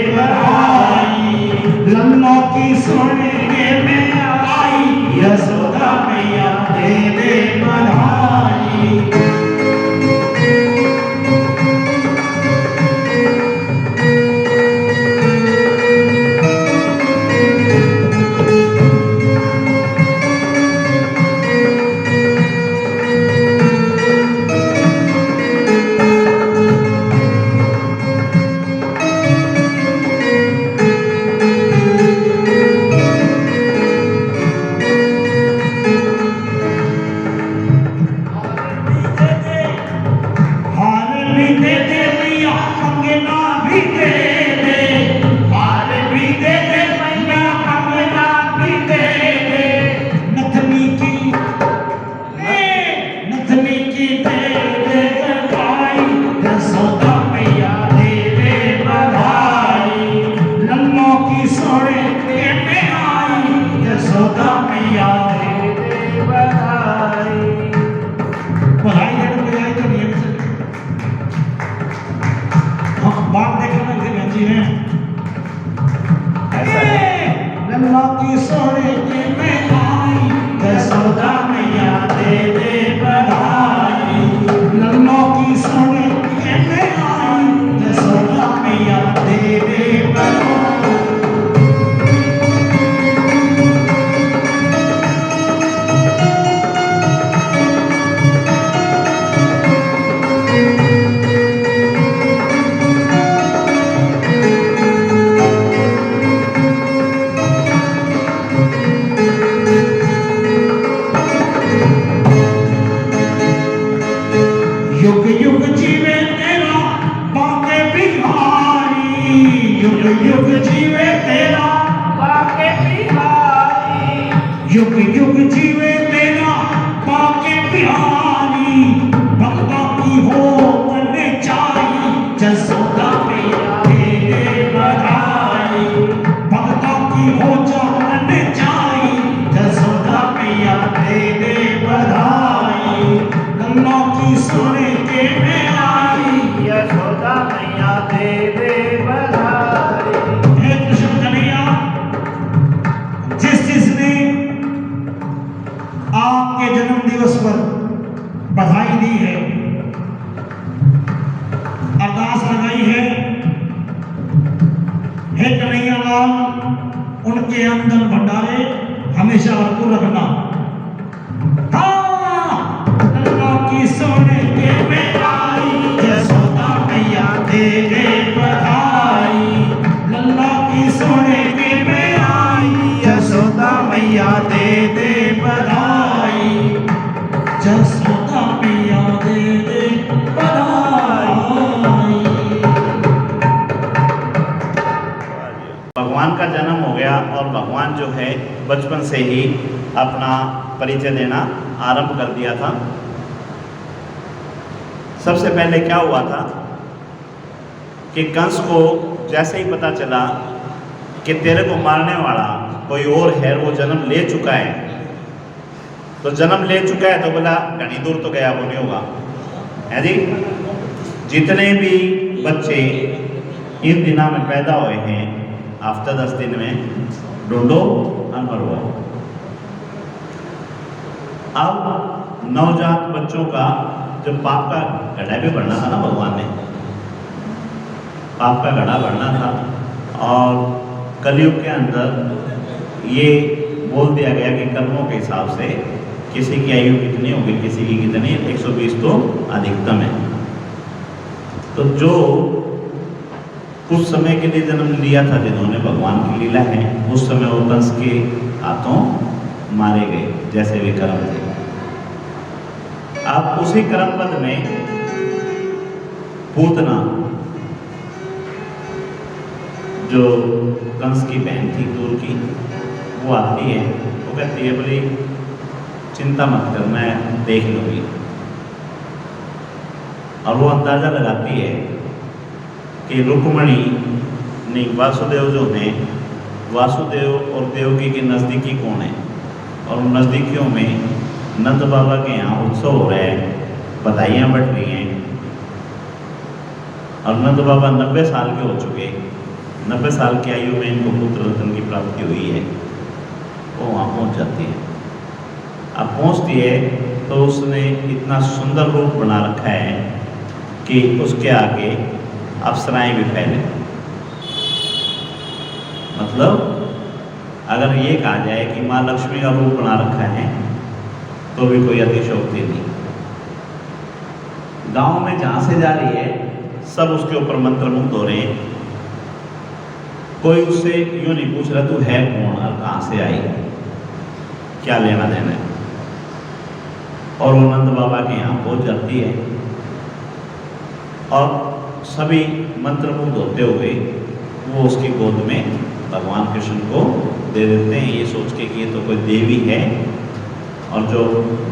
बधाई। लल्ला की सोने में आई यशोदा मैया दे दे बधाई। लल्ला की सोने में आई यशोदा मैया दे दे बधाई। लल्ला की सोने में आई यशोदा मैया दे दे बधाई। युग युग जीवे तेरा बाके बिहारी। युग युग जीवे तेरा बाके बिहारी। युग युग जीवे तेरा बाके बिहारी। भक्ता की हो मन चाही यशोदा मैया दे दे बधाई। भक्ता की हो मन चाही यशोदा मैया दे दे बधाई। लल्ला की सोने में आई यशोदा मैया दे दे बधाई। हे कृष्ण कन्हैया, जिस जिसने आपके जन्म दिवस पर बधाई दी है, अरदास लगाई है, हे कन्हैया लाल उनके अंदर भंडारे हमेशा भरपूर रखना। की सोने में आई यशोदा मैया दे दे बधाई। लल्ला की सोने में आई यशोदा मैया दे दे बधाई। यशोदा मैया दे दे बधाई। भगवान का जन्म हो गया और भगवान जो है बचपन से ही अपना परिचय देना आरंभ कर दिया था। सबसे पहले क्या हुआ था कि कंस को जैसे ही पता चला कि तेरे को मारने वाला कोई और है, वो जन्म ले चुका है, तो जन्म ले चुका है तो बोला घनी दूर तो गया वो नहीं होगा, है जी। जितने भी बच्चे इन दिनों में पैदा हुए हैं हफ्ता 10 दिन में ढूंढो अनवर हुआ। अब नवजात बच्चों का जब पाप का घड़ा भी बढ़ना था ना, भगवान ने पाप का घड़ा बढ़ना था और कलयुग के अंदर ये बोल दिया गया कि कर्मों के हिसाब से किसी की आयु कितनी होगी, किसी की कितनी, 120 तो अधिकतम है। तो जो उस समय के लिए जन्म लिया था जिन्होंने, भगवान की लीला है, उस समय वो कंस के हाथों मारे गए जैसे भी कर्म थे। अब उसी कर्मपद में पूतना जो कंस की बहन थी दूर की, वो आती है, वो कहती है बोली चिंता मत कर मैं देख लूँगी। और वो अंदाज़ा लगाती है कि रुक्मणी ने वासुदेव जो हैं, वासुदेव और देवकी के नज़दीकी कौन है, और नज़दीकियों में नंद बाबा के यहाँ उत्सव हो रहा है, बधाइयाँ बट रही हैं। और नंद बाबा 90 साल के हो चुके, 90 साल की आयु में इनको पुत्र रत्न की प्राप्ति हुई है, वो वहाँ पहुँच जाती है। अब पहुँचती है तो उसने इतना सुंदर रूप बना रखा है कि उसके आगे अप्सराएं भी फैले। मतलब अगर ये कहा जाए कि माँ लक्ष्मी का रूप बना रखा है तो भी कोई अतिशयोक्ति नहीं। गांव में जहाँ से जा रही है सब उसके ऊपर मंत्रमुग्ध हो रहे हैं। कोई उससे यूँ नहीं पूछ रहा तू है कौन और कहाँ से आई, क्या लेना देना है। और वो नंद बाबा के यहाँ पहुँच जाती है और सभी मंत्रमुग्ध होते हुए वो उसकी गोद में भगवान कृष्ण को दे देते हैं, ये सोच के कि ये तो कोई देवी है और जो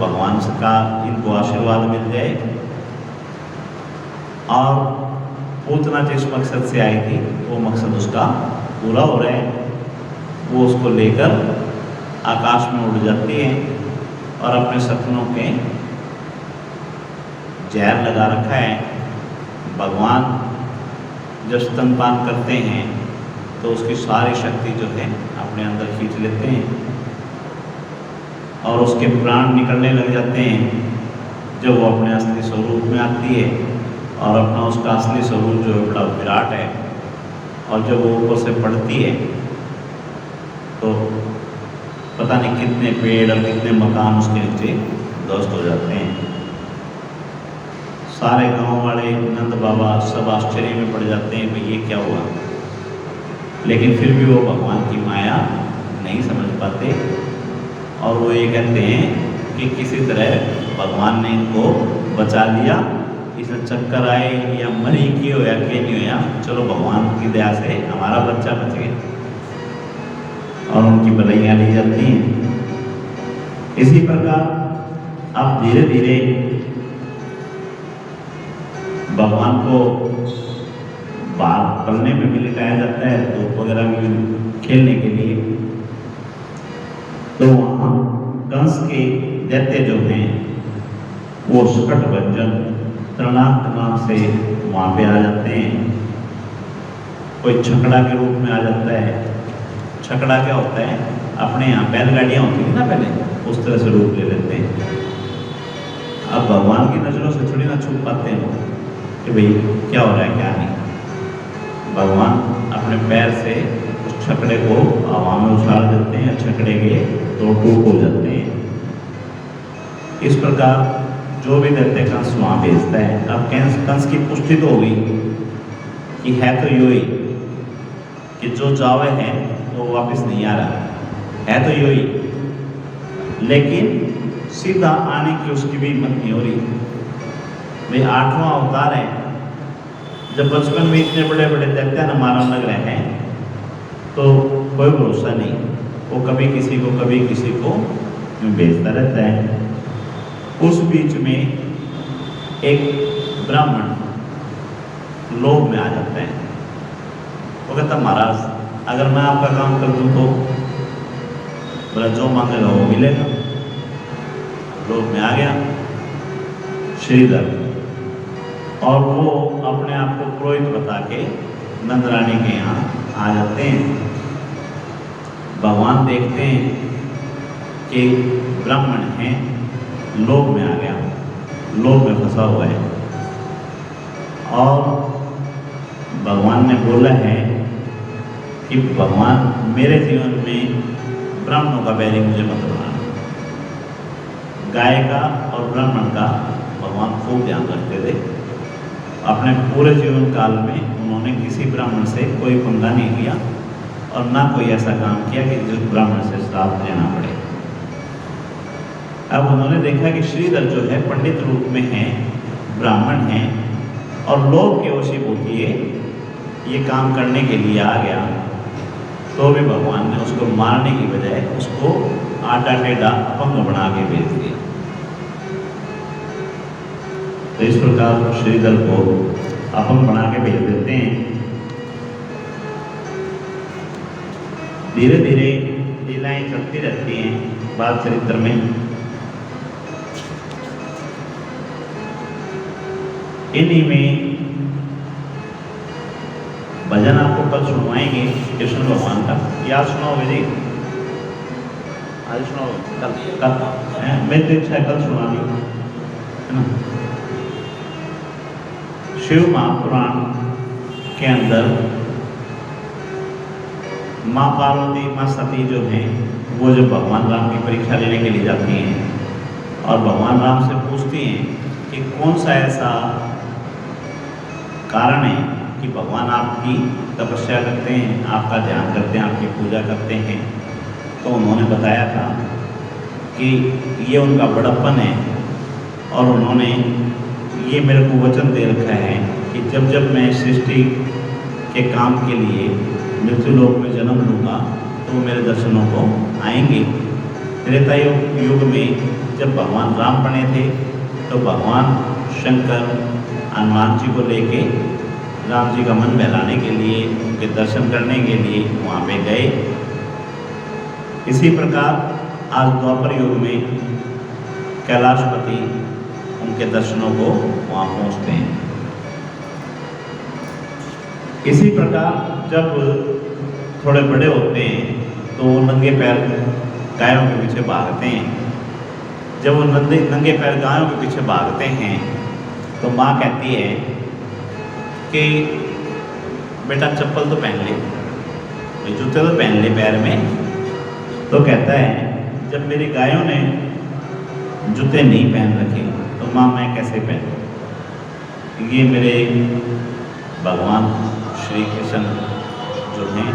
भगवान का इनको आशीर्वाद मिल जाए। और पूतना जिस मकसद से आई थी वो मकसद उसका पूरा हो रहा है। वो उसको लेकर आकाश में उड़ जाती है और अपने सपनों के जहर लगा रखा है। भगवान जब स्तनपान करते हैं तो उसकी सारी शक्ति जो है अपने अंदर खींच लेते हैं और उसके प्राण निकलने लग जाते हैं जब वो अपने असली स्वरूप में आती है। और अपना उसका असली स्वरूप जो है बड़ा विराट है। और जब वो ऊपर से पड़ती है तो पता नहीं कितने पेड़ और कितने मकान उसके नीचे ध्वस्त हो जाते हैं। सारे गांव वाले, नंद बाबा सब आश्चर्य में पड़ जाते हैं कि ये क्या हुआ। लेकिन फिर भी वो भगवान की माया नहीं समझ पाते और वो ये कहते हैं कि किसी तरह भगवान ने इनको बचा लिया। इसे चक्कर आए या मरी की हो या के नहीं हो, या चलो भगवान की दया से हमारा बच्चा बच गया और उनकी भलाइयाँ ली जाती हैं। इसी प्रकार अब धीरे धीरे भगवान को बाहर पलने में भी लिटाया जाता है, धूप वगैरह में खेलने के लिए। तो वहाँ कंस के दैत्य जो हैं वो सुकट भंजन तृणांत नाम से वहाँ पे आ जाते हैं। कोई छकड़ा के रूप में आ जाता है। छकड़ा क्या होता है, अपने यहाँ बैलगाड़ियाँ होती थी ना पहले, उस तरह से रूप ले लेते हैं। अब भगवान की नज़रों से थोड़ी ना छुप पाते हैं वो कि भाई क्या हो रहा है क्या नहीं। भगवान अपने पैर से उस छकड़े को हवा में उछाल देते हैं, छकड़े के दो टूक हो जाते हैं। इस प्रकार जो भी दैत्य कंस वहाँ भेजता है। अब कंस की पुष्टि तो हो गई कि है तो यो ही कि जो जावे है वो वापस नहीं आ रहा है, तो यो ही। लेकिन सीधा आने की उसकी भी हिम्मत नहीं हो रही। भाई 8वां अवतार है, जब बचपन में इतने बड़े बड़े दैत्य न मारने लग रहे हैं तो कोई भरोसा नहीं। वो कभी किसी को भेजता रहता है। उस बीच में एक ब्राह्मण लोभ में आ जाता है। वो कहता महाराज अगर मैं आपका काम कर दूँ तो बोला जो मांगेगा वो मिलेगा। लोभ में आ गया श्रीधर और वो अपने आप को पुरोहित बता के नंद रानी के यहाँ आ जाते हैं। भगवान देखते हैं कि ब्राह्मण हैं, लोभ में आ गया, लोभ में फंसा हुआ है। और भगवान ने बोला है कि भगवान मेरे जीवन में ब्राह्मणों का बैरी मुझे मत बनाना। गाय का और ब्राह्मण का भगवान खूब ध्यान रखते थे। अपने पूरे जीवन काल में उन्होंने किसी ब्राह्मण से कोई पंगा नहीं लिया और ना कोई ऐसा काम किया कि जिस ब्राह्मण से श्राप लेना पड़े। अब उन्होंने देखा कि श्रीधर जो है पंडित रूप में है, ब्राह्मण है और लोभ के वशीभूत ये काम करने के लिए आ गया, तो भी भगवान ने उसको मारने की बजाय उसको आटा टेढ़ा अपंग बना के भेज दिया। तो इस प्रकार श्रीधर को अपंग बना के भेज देते हैं। धीरे धीरे लीलाएं चलती रहती हैं बाल चरित्र में। इन्हीं में भजन आपको कल सुनवाएंगे कृष्ण भगवान का। याद सुनाओगे जी? आज सुनाओ? कल मेरी तो इच्छा है कल सुना दी, है ना। शिव महापुराण के अंदर माँ पार्वती, माँ सती जो हैं वो जब भगवान राम की परीक्षा लेने के लिए जाती हैं और भगवान राम से पूछती हैं कि कौन सा ऐसा कारण है कि भगवान आपकी तपस्या करते हैं, आपका ध्यान करते हैं, आपकी पूजा करते हैं, तो उन्होंने बताया था कि ये उनका बड़प्पन है और उन्होंने ये मेरे को वचन दे रखा है कि जब जब मैं सृष्टि के काम के लिए मृत्यु लोक में जन्म लूँगा तो वो मेरे दर्शनों को आएंगे। त्रेता युग में जब भगवान राम बने थे तो भगवान शंकर हनुमान जी को लेके राम जी का मन बहलाने के लिए, उनके दर्शन करने के लिए वहाँ पे गए। इसी प्रकार आज द्वापर युग में कैलाशपति उनके दर्शनों को वहाँ पहुँचते हैं। इसी प्रकार जब थोड़े बड़े होते हैं तो वो नंगे पैर गायों के पीछे भागते हैं। जब वो नंगे पैर गायों के पीछे भागते हैं तो माँ कहती है कि बेटा चप्पल तो पहन ले, जूते तो पहन ले पैर में। तो कहता है जब मेरी गायों ने जूते नहीं पहन रखे तो माँ मैं कैसे पहनूं? ये मेरे भगवान श्री कृष्ण जो हैं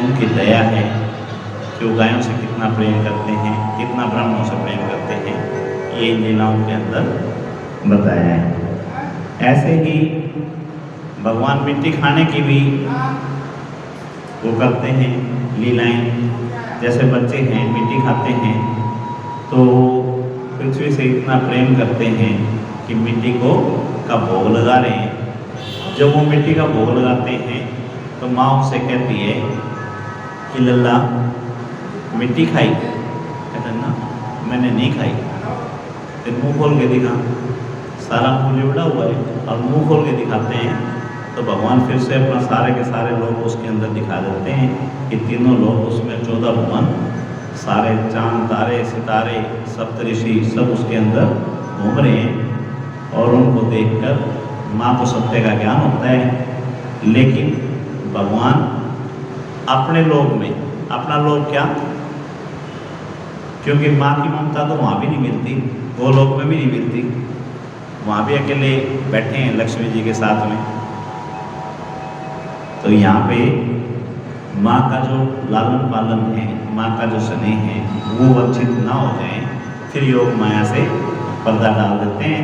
उनकी दया है कि वो गायों से कितना प्रेम करते हैं, कितना ब्राह्मणों से प्रेम करते हैं, ये इन लीलाओं के अंदर बताया है। ऐसे ही भगवान मिट्टी खाने की भी वो करते हैं लीलाएं। जैसे बच्चे हैं मिट्टी खाते हैं तो पृथ्वी से इतना प्रेम करते हैं कि मिट्टी का भोग लगा रहे हैं। जब वो मिट्टी का भोग लगाते हैं तो माँ उनसे कहती है कि लल्ला मिट्टी खाई? कहते ना मैंने नहीं खाई। तो मुँह खोल के दिखा, सारा मुँह लिबड़ा हुआ है और मुँह खोल के दिखाते हैं तो भगवान फिर से अपना सारे के सारे लोग उसके अंदर दिखा देते हैं कि तीनों लोग उसमें 14 भुवन, सारे चांद तारे सितारे सप्तऋषि सब उसके अंदर घूम रहे हैं। और उनको देखकर माँ को सत्य का ज्ञान होता है। लेकिन भगवान अपने लोक में, अपना लोक क्या, क्योंकि माँ की ममता तो वहाँ भी नहीं मिलती, वो लोक में भी नहीं मिलती, वहाँ भी अकेले बैठे हैं लक्ष्मी जी के साथ में। तो यहाँ पे माँ का जो लालन पालन है, माँ का जो स्नेह है वो वंचित ना हो जाए, फिर योग माया से पर्दा डाल देते हैं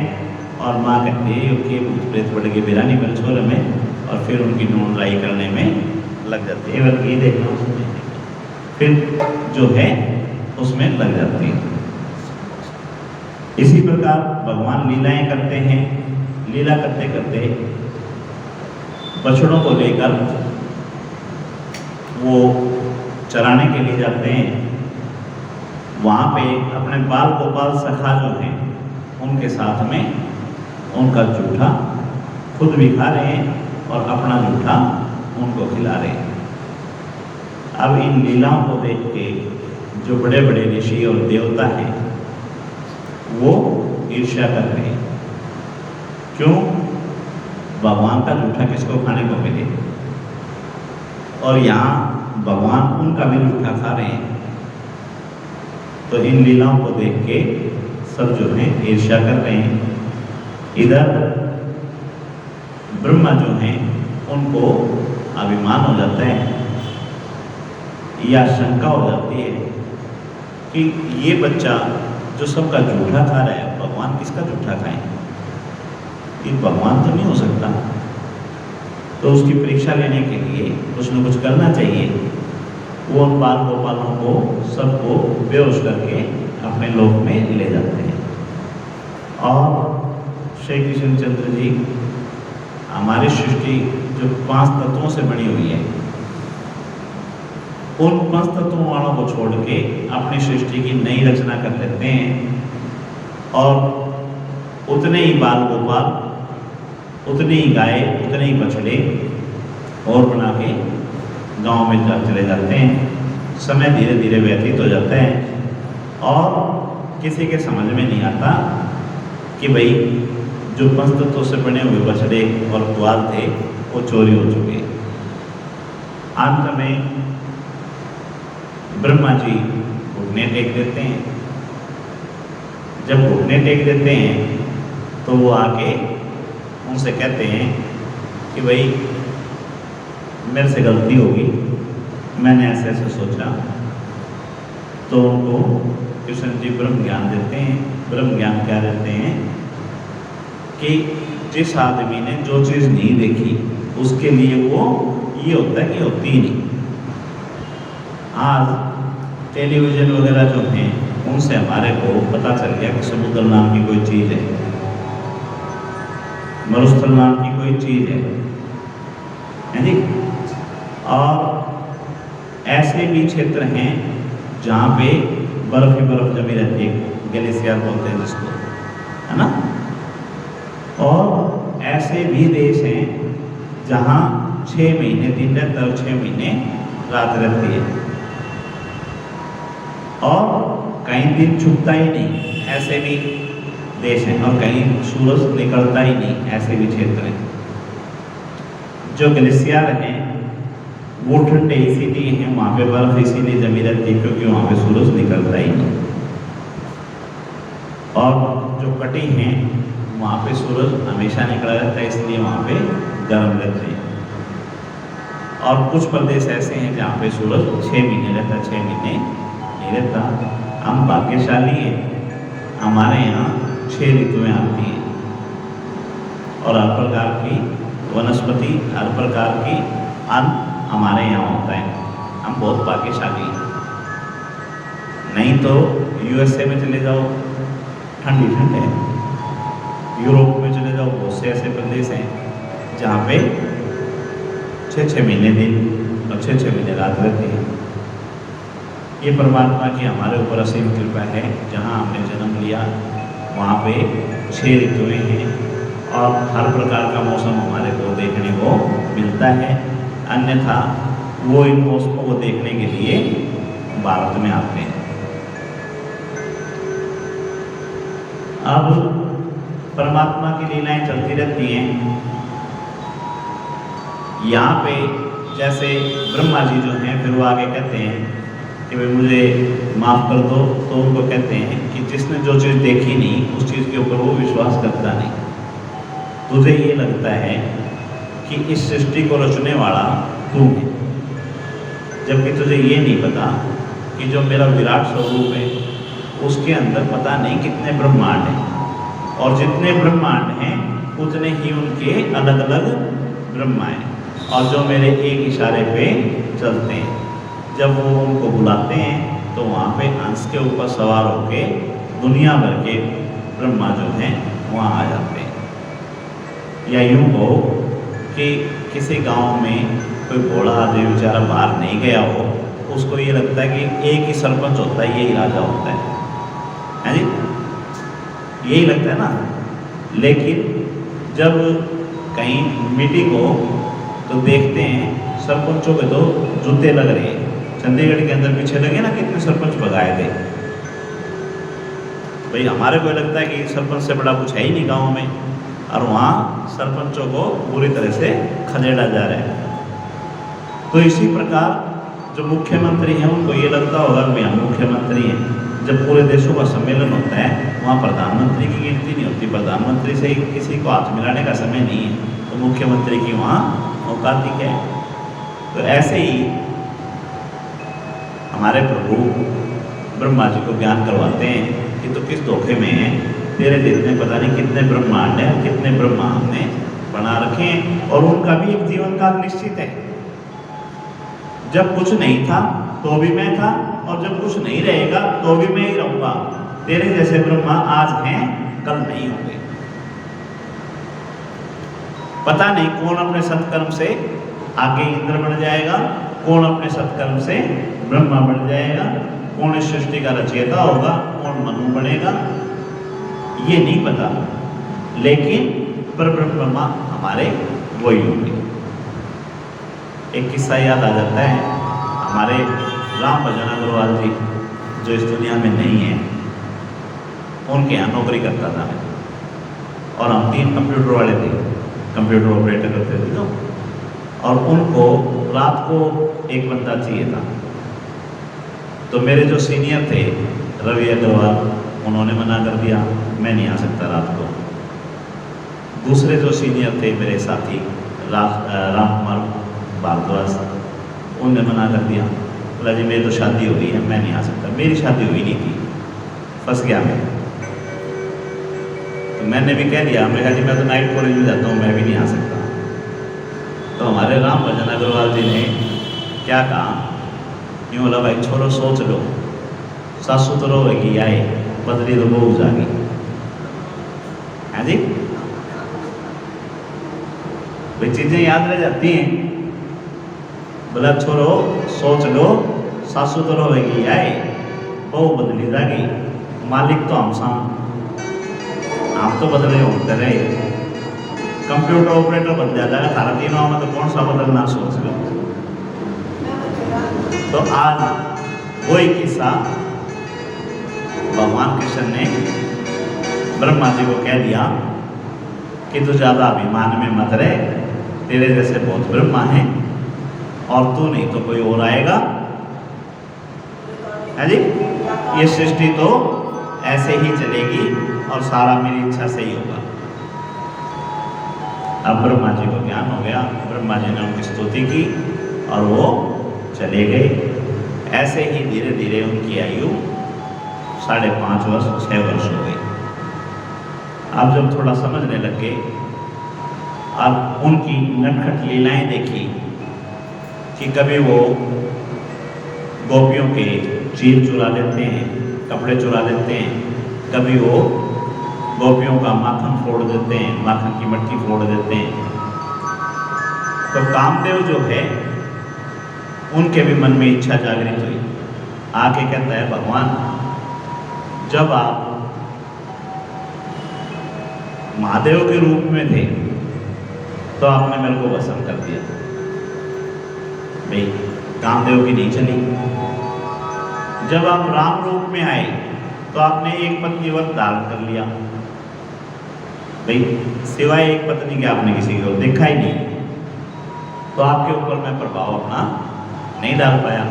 और माँ कहती है कि भूत प्रेत बढ़ के बिरानी बन छोर में, और फिर उनकी ढूंढ लाई करने में लग जाती है। बल्कि ये देखना उसमें फिर जो है उसमें लग जाती है। इसी प्रकार भगवान लीलाएं करते हैं। लीला करते करते बछड़ों को लेकर वो चराने के लिए जाते हैं। वहाँ पे अपने बाल गोपाल सखा जो हैं उनके साथ में उनका जूठा खुद भी खा रहे हैं और अपना जूठा उनको खिला रहे हैं। अब इन लीलाओं को देख के जो बड़े बड़े ऋषि और देवता हैं वो ईर्ष्या कर रहे हैं। क्यों? भगवान का जूठा किसको खाने को मिले, और यहाँ भगवान उनका भी जूठा खा रहे हैं। तो इन लीलाओं को देख के सब जो है ईर्ष्या कर रहे हैं। इधर ब्रह्मा जो हैं उनको अभिमान हो जाता है या शंका हो जाती है कि ये बच्चा जो सबका जूठा खा रहा है, भगवान किसका जूठा खाएं? ये भगवान तो नहीं हो सकता। तो उसकी परीक्षा लेने के लिए कुछ न कुछ करना चाहिए। वो उन बाल गोपालों को सबको बेहोश करके अपने लोक में ले जाते हैं। और श्री कृष्णचंद्र जी हमारी सृष्टि जो 5 तत्वों से बनी हुई है, उन 5 तत्वों वालों को छोड़ के अपनी सृष्टि की नई रचना कर लेते हैं। और उतने ही बाल गोपाल, उतनी ही गाय, उतने ही बछड़े और बना के गांव में चले जाते हैं। समय धीरे धीरे व्यतीत हो जाता है और किसी के समझ में नहीं आता कि भाई जो पंचतत्वों से बने हुए बछड़े और ग्वाल थे वो चोरी हो चुके। अंत में ब्रह्मा जी घुटने टेक देते हैं। जब घुटने टेक देते हैं तो वो आके उनसे कहते हैं कि भाई मेरे से गलती होगी, मैंने ऐसे ऐसे सोचा। तो उनको कृष्ण जी ब्रह्म ज्ञान देते हैं। ब्रह्म ज्ञान क्या देते हैं कि जिस आदमी ने जो चीज़ नहीं देखी उसके लिए वो ये होता है कि होती ही नहीं। आज टेलीविज़न वगैरह जो हैं उनसे हमारे को पता चल गया कि समुद्र नाम की कोई चीज़ है, मरुस्थल नाम की कोई चीज़ है जी। और ऐसे भी क्षेत्र हैं जहाँ पे बर्फ ही बर्फ जमी रहती है, ग्लेशियर बोलते हैं जिसको, है ना। और ऐसे भी देश हैं जहाँ 6 महीने दिन रहता है और 6 महीने रात रहती है, और कहीं दिन छुपता ही नहीं, ऐसे भी देश हैं। और कहीं सूरज निकलता ही नहीं, ऐसे भी क्षेत्र हैं। जो ग्लेशियर हैं वो ठंडे इसीलिए हैं, वहाँ पे बर्फ इसीलिए जमी रहती है क्योंकि वहाँ पे सूरज निकलता ही नहीं। और जो कटी हैं वहाँ पे सूरज हमेशा निकला रहता है, इसलिए वहाँ पे गर्म रहते हैं। और कुछ प्रदेश ऐसे हैं जहाँ पे सूरज 6 महीने रहता है, 6 महीने नहीं रहता। हम भाग्यशाली हैं, हमारे यहाँ 6 ऋतुएं आती हैं और हर प्रकार की वनस्पति, हर प्रकार की अन्न हमारे यहाँ होता है। हम बहुत भाग्यशाली हैं। नहीं तो यूएसए में चले जाओ, ठंडी ठंड है। यूरोप में चले जाओ, बहुत से ऐसे प्रदेश हैं जहाँ पे 6-6 महीने दिन और 6-6 महीने रात रहती है। ये परमात्मा की हमारे ऊपर असीम कृपा है। जहाँ हमने जन्म लिया वहाँ पे 6 ऋतुएं हैं और हर प्रकार का मौसम हमारे को देखने को मिलता है। अन्यथा वो इन मौसमों को देखने के लिए भारत में आते हैं। अब परमात्मा की लीलाएं चलती रहती हैं। यहाँ पे जैसे ब्रह्मा जी जो हैं फिर वो आगे कहते हैं कि भाई मुझे माफ़ कर दो, तो उनको कहते हैं कि जिसने जो चीज़ देखी नहीं उस चीज़ के ऊपर वो विश्वास करता नहीं। तुझे ये लगता है कि इस सृष्टि को रचने वाला तू है, जबकि तुझे ये नहीं पता कि जो मेरा विराट स्वरूप है उसके अंदर पता नहीं कितने ब्रह्मांड हैं, और जितने ब्रह्मांड हैं उतने ही उनके अलग अलग ब्रह्मा हैं, और जो मेरे एक इशारे पे चलते हैं। जब वो उनको बुलाते हैं तो वहाँ पे हंस के ऊपर सवार होके दुनिया भर के ब्रह्मा जो हैं वहाँ आ जाते हैं। या यूँ हो कि किसी गांव में कोई बूढ़ा आदमी बेचारा बाहर नहीं गया हो, उसको ये लगता है कि एक ही सरपंच होता है, यही राजा होता है जी, यही लगता है ना। लेकिन जब कहीं मीटिंग हो तो देखते हैं सरपंचों के तो जूते लग रहे हैं। चंडीगढ़ के अंदर पीछे लगे ना कितने सरपंच भगाए थे। भाई हमारे को लगता है कि सरपंच से बड़ा कुछ है ही नहीं गाँव में, और वहाँ सरपंचों को बुरी तरह से खदेड़ा जा रहा है। तो इसी प्रकार जो मुख्यमंत्री हैं उनको ये लगता होगा कि हम मुख्यमंत्री हैं। जब पूरे देशों का सम्मेलन होता है वहाँ प्रधानमंत्री की गिनती नहीं होती, प्रधानमंत्री से किसी को हाथ मिलाने का समय नहीं है, तो मुख्यमंत्री की वहाँ औकात ही क्या है। तो ऐसे ही हमारे प्रभु ब्रह्मा जी को ज्ञान करवाते हैं कि तो किस धोखे में है, तेरे दिल में पता नहीं कितने ब्रह्मांड हैं, कितने ब्रह्मा हमने बना रखे हैं, और उनका भी एक जीवन काल निश्चित है। जब कुछ नहीं था तो भी मैं था, और जब कुछ नहीं रहेगा तो भी मैं ही रहूँगा। तेरे जैसे ब्रह्मा आज हैं, कल नहीं होंगे। पता नहीं कौन अपने सत्कर्म से आगे इंद्र बन जाएगा, कौन अपने सत्कर्म से ब्रह्मा बन जाएगा, कौन इस सृष्टि का रचयिता होगा, कौन मनु बनेगा, ये नहीं पता। लेकिन पर ब्रह्मा हमारे वही होंगे। एक किस्सा याद आ जाता है। हमारे राम भजन अग्रवाल जी जो इस दुनिया में नहीं है, उनके यहाँ नौकरी करता था मैं, और हम 3 कंप्यूटर वाले थे, कंप्यूटर ऑपरेटर करते थे तो, और उनको रात को एक बंदा चाहिए था। तो मेरे जो सीनियर थे रवि अग्रवाल, उन्होंने मना कर दिया, मैं नहीं आ सकता रात को। दूसरे जो सीनियर थे मेरे साथी राम कुमार भारद्वाज, उनने मना कर दिया, बोला जी मेरी तो शादी हो गई है, मैं नहीं आ सकता। मेरी शादी हुई नहीं थी, फंस गया मैं। तो मैंने भी कह दिया, मैं कहा जी मैं तो नाइट कॉलेज में जाता हूँ, मैं भी नहीं आ सकता। तो हमारे राम भजन अग्रवाल जी ने क्या कहा, यूँ बोला भाई छोड़ो, सोच लो, सासू तो रोएगी आए, बदली तो बहू जागी, है जी। वे चीज़ें याद रह जाती हैं। बोला छोड़ो, सोच लो, सासू तो रोएगी आए, बहू बदली जागी, मालिक तो हम साम, आप तो बदले होते रहे, कंप्यूटर ऑपरेटर बन जाएगा थारा तीनों में, तो कौन सा बदलना सोच लो। तो आज वही किस्सा भगवान कृष्ण ने ब्रह्मा जी को कह दिया कि तू ज़्यादा अभिमान में मत रहे, तेरे जैसे बहुत ब्रह्मा हैं, और तू नहीं तो कोई और आएगा, है जी। ये सृष्टि तो ऐसे ही चलेगी और सारा मेरी इच्छा से ही होगा। अब ब्रह्मा जी को ज्ञान हो गया, ब्रह्मा जी ने उनकी स्तुति की और वो चले गए। ऐसे ही धीरे धीरे उनकी आयु 5.5 वर्ष 6 वर्ष हो गई। अब जब थोड़ा समझने लग गए, अब उनकी नटखट लीलाएं देखी कि कभी वो गोपियों के चीर चुरा लेते हैं, कपड़े चुरा लेते हैं, कभी वो गोपियों का माखन फोड़ देते हैं, माखन की मटकी फोड़ देते हैं। तो कामदेव जो है, उनके भी मन में इच्छा जागृत हुई। आके कहता है भगवान, जब आप महादेव के रूप में थे तो आपने मेरे को वसन कर दिया, भाई कामदेव की नहीं चली। जब आप राम रूप में आए तो आपने एक पत्नी व्रत धारण कर लिया, भाई सिवाय एक पत्नी के आपने किसी को देखा ही नहीं, तो आपके ऊपर मैं प्रभाव अपना नहीं डाल पाया।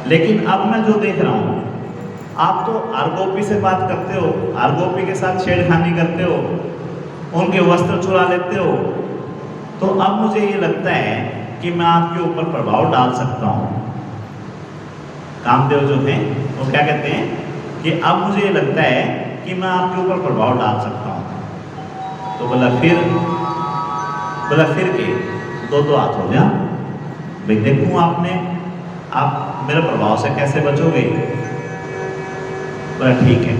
लेकिन अब मैं जो देख रहा हूँ, आप तो हर गोपी से बात करते हो, हर गोपी के साथ छेड़खानी करते हो, उनके वस्त्र चुरा लेते हो, तो अब मुझे ये लगता है कि मैं आपके ऊपर प्रभाव डाल सकता हूँ। कामदेव जो हैं वो क्या कहते हैं कि अब मुझे ये लगता है कि मैं आपके ऊपर प्रभाव डाल सकता हूँ। तो बोला फिर के 2 हाथ हो गया, भाई देखूँ आप मेरे प्रभाव से कैसे बचोगे। बोला ठीक है।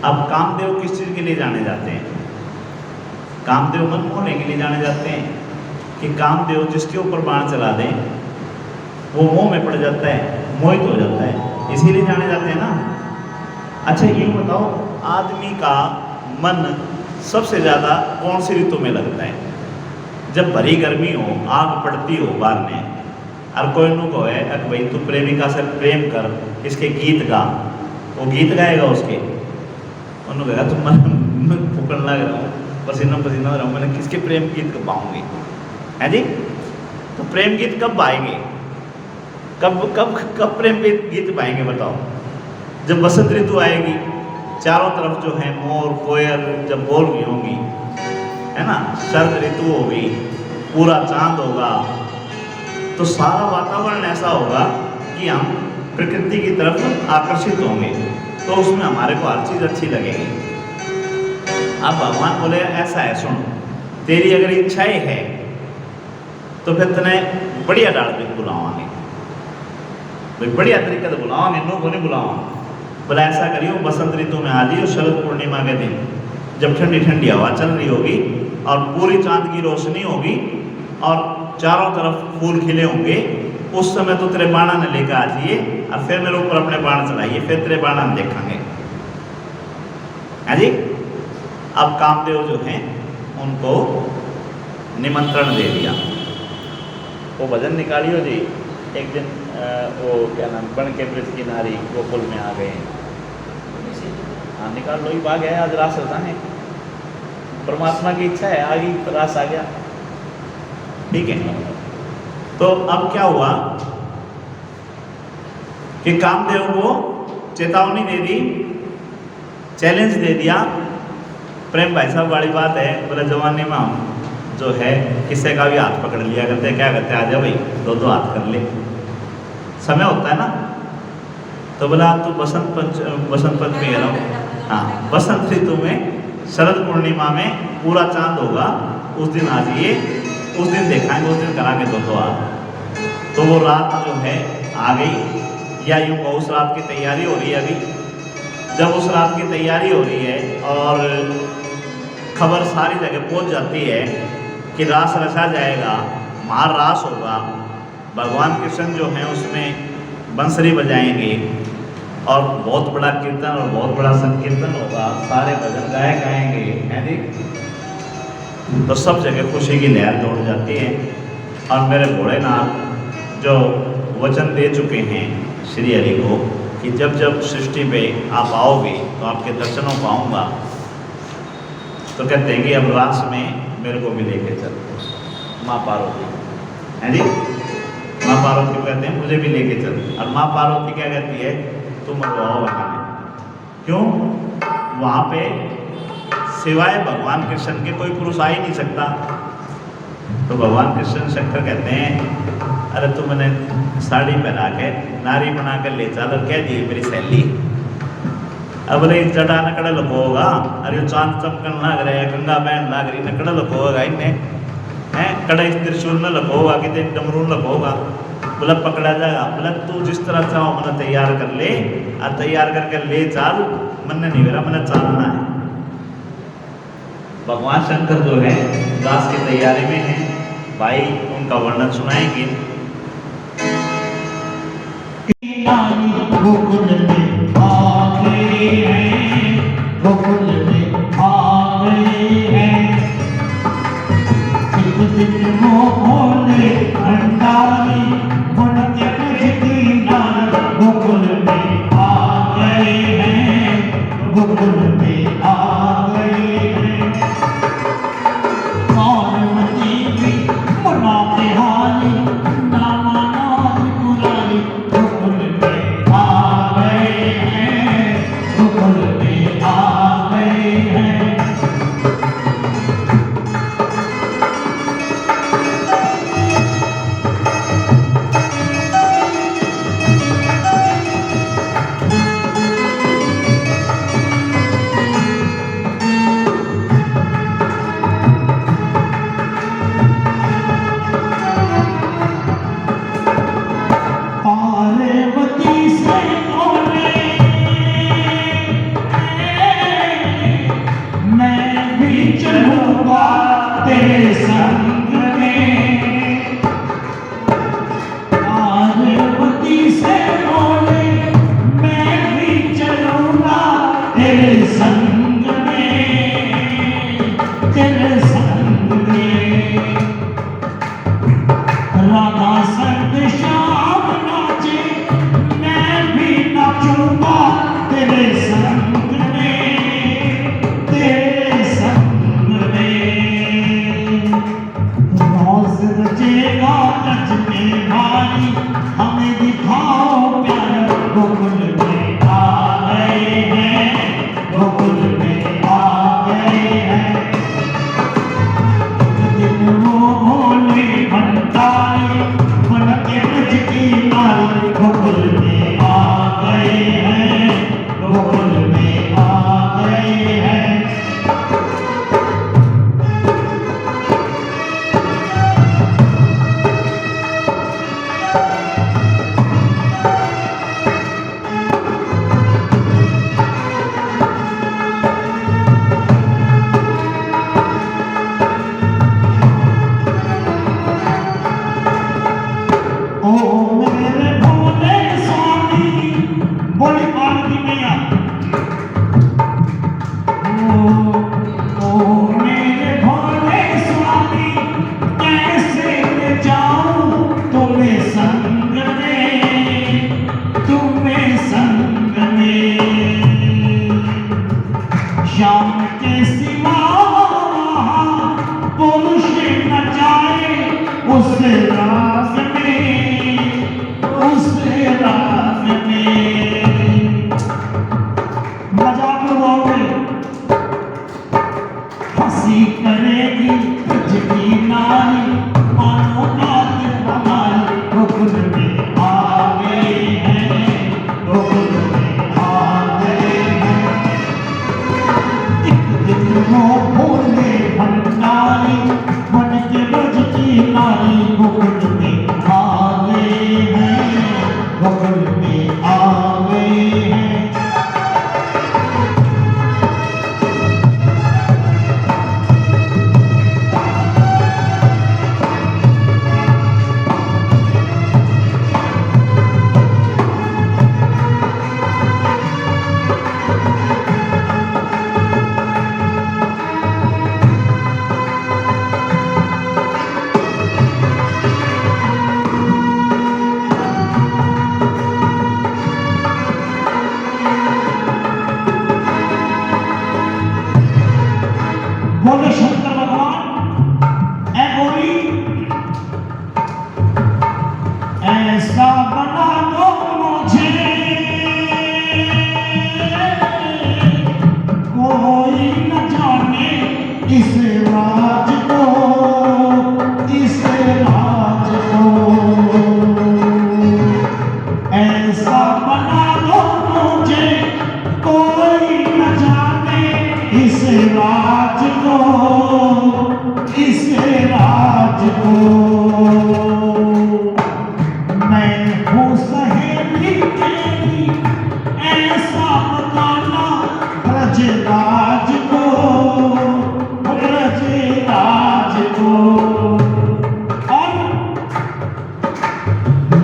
अब कामदेव किस चीज़ के लिए जाने जाते हैं? कामदेव मन मोहने के लिए जाने जाते हैं कि कामदेव जिसके ऊपर बाण चला दें वो मोह में पड़ जाता है, मोहित हो जाता है, इसीलिए जाने जाते हैं ना। अच्छा ये बताओ, आदमी का मन सबसे ज़्यादा कौन सी ऋतु में लगता है? जब भरी गर्मी हो, आग पड़ती हो बाहर में, और कोई नु को है कि भाई तू प्रेमिका से प्रेम कर, इसके गीत गा, वो गीत गाएगा उसके, उन्होंने कहा तुम मन फूकन लग रहा हूँ, पसीना पसीना हो रहा हूँ, मैंने किसके प्रेम गीत गाऊंगी, है जी। तो प्रेम गीत कब आएंगे, कब प्रेम गीत पाएंगे बताओ? जब बसंत ऋतु आएगी, चारों तरफ जो है मोर कोयल जब बोल रही होंगी, है ना, शरद ऋतु होगी, पूरा चांद होगा, तो सारा वातावरण ऐसा होगा कि हम प्रकृति की तरफ आकर्षित होंगे, तो उसमें हमारे को हर चीज़ अच्छी लगेगी। अब भगवान बोले ऐसा है, सुन, तेरी अगर इच्छाएं है तो फिर तने बढ़िया डाल पे बुलावांगे, भाई बढ़िया तरीके से बुलावांगे, नो को नहीं बुलावांगे। बोला ऐसा करियो, बसंत ऋतु में आ जाइयो, शरद पूर्णिमा के दिन, जब ठंडी ठंडी हवा चल रही होगी और पूरी चांद की रोशनी होगी और चारों तरफ फूल खिले होंगे, उस समय तो तेरे बाणा ने लेकर आ जाइए और फिर मेरे ऊपर अपने बाण चलाइए, फिर तेरे बाणा हम देखेंगे, है जी। अब कामदेव जो हैं उनको निमंत्रण दे दिया वो भजन निकालियो जी। एक दिन वो क्या नाम बन के ब्रिज की नारी गोकुल में आ गए। हाँ निकाल लो ही भाग है आज रास रचाने। परमात्मा की इच्छा है, आ गई रास आ गया। ठीक है। तो अब क्या हुआ कि कामदेव को चेतावनी दे दी, चैलेंज दे दिया। प्रेम भाई साहब वाली बात है, बोले जमाने में हम जो है किसी का भी हाथ पकड़ लिया करते, क्या करते, आ जा भाई दो दो हाथ कर ले, समय होता है ना। तो बोला तू बसंत पंचमी कह रहा हूँ, हाँ बसंत ऋतु में शरद पूर्णिमा में पूरा चांद होगा, उस दिन आ जाइए, उस दिन देखाएंगे, उस दिन कराएंगे दो दो हाथ। तो वो रात जो है आ गई, या यूँ कहो उस रात की तैयारी हो रही है अभी। जब उस रात की तैयारी हो रही है और खबर सारी जगह पहुंच जाती है कि रास रचा जाएगा, महारास होगा, भगवान कृष्ण जो हैं उसमें बंसरी बजाएंगे और बहुत बड़ा कीर्तन और बहुत बड़ा संकीर्तन होगा, सारे भजन गाएंगे, हैं जी। तो सब जगह खुशी की लहर दौड़ जाती है। और मेरे भोलेनाथ जो वचन दे चुके हैं श्री हरि को कि जब जब सृष्टि पे आप आओगे तो आपके दर्शनों को आऊँगा, तो कहते हैं कि अब रास में मेरे को भी लेके चल माँ पार्वती, है जी। माँ पार्वती को कहते हैं मुझे भी लेके चल, और माँ पार्वती क्या कहती है, तुम मरवाओ बताने। क्यों? वहाँ पे सिवाय भगवान कृष्ण के कोई पुरुष आ ही नहीं सकता। तो भगवान कृष्ण शंकर कहते हैं अरे तू मैंने साड़ी पहना के नारी बना कर ले चल, और कह दी मेरी सहेली। अब बोले जटा नकड़ा लको होगा, अरे चांद चमकन लग रहा है, गंगा बहन लग रही, नकड़ा लको होगा इन्हें, हैं कड़ा इस त्रिशूल में लको होगा कि डमरू लको होगा। बोला पकड़ा जाएगा। बोला तू जिस तरह चाहो मैंने तैयार कर ले, और तैयार करके ले चाल, मैंने नहीं मेरा मैंने चालना है। भगवान शंकर जो है दास की तैयारी में है भाई, उनका वर्णन सुनाएंगे। गोकुल में आ गए हैं, गोकुल में आ गए हैं, एक दिन वो भोले भंडारी उनके बजती नार, गोकुल में आ गए हैं, गोकुल में आ गए हैं। पार्वती भी मना के हारी, नामा नाथ पुरारी, गोकुल में आ गए हैं, गोकुल में आ गए हैं। पार्वती से बोले मैं भी चलूंगा तेरे संग में। पार्वती से बोले मैं भी चलूंगा तेरे संग में, तेरे संग में। राधा संग श्याम नाचे, मैं भी नाचूंगा तेरे संग में, तेरे संग में। रोज रचेगा रचने वाली, हमें दिखाओ प्यार, गोकुल में आ गए हैं, गोकुल में आ गए हैं। दिन वो भोले भंडारी उनके बजती नारी, गोकुल में आ गए हैं, गोकुल में आ गए हैं। ओ मेरे भोले स्वामी, बोली पार्वती मैया। ओ मेरे भोले स्वामी, कैसे ले जाऊं ऐसा बना दो मुझे कोई न जाने इस राज को, इस राज को। ऐसा बना दो मुझे कोई न जाने इस राज को, इस राज को। मैं हूँ सहेली तेरी ऐसा बताना ब्रजराज को, ब्रजराज को। और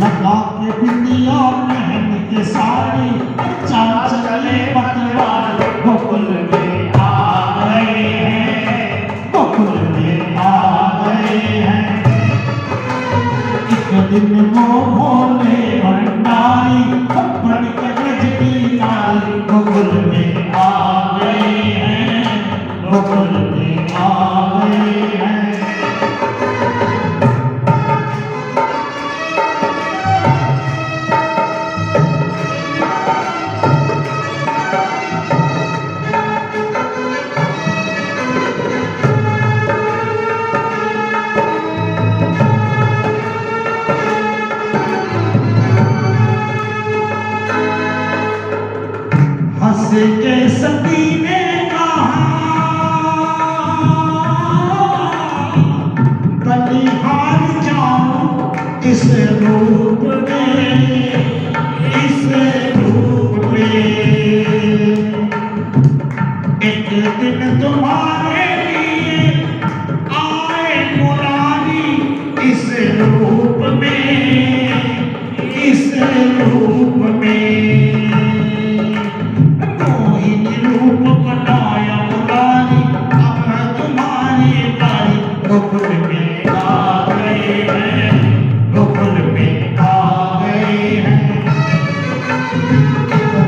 लगा के बिंदिया पहन के साड़ी चाल चले पतवार गोकुल में आ गए हैं, गोकुल में आ गए हैं। एक दिन वो भोले भंडारी बड़ी गज की नारी गोकुल में आ गए हैं, गोकुल में आ गए हैं। हंस के सती ने कहा बलिहार जाऊं इस रूप में, इस रूप में। एक दिन तुम्हारे लिए आए मुरारी इस रूप में, इस रूप में। रूप बनाया मुरारी अब तुम्हारी बारी गोकुल में आ गए हैं, गोकुल में आ गए हैं।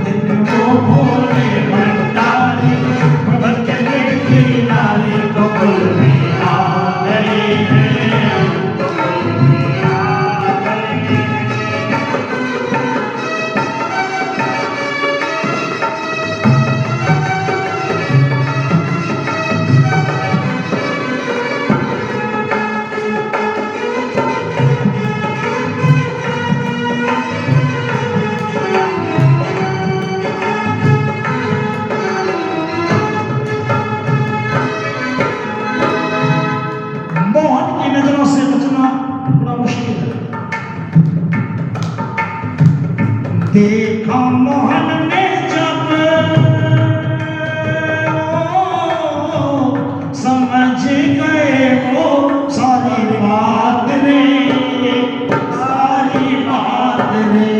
दिन वो भोले भंडारी बन के लड़की नारी गोकुल में आ गए हैं, गोकुल में आ गए हैं। मोहन की नजरों से बचना बड़ा मुश्किल है। देखा मोहन ने जब समझ गए वो सारी बात रे, सारी बात रे।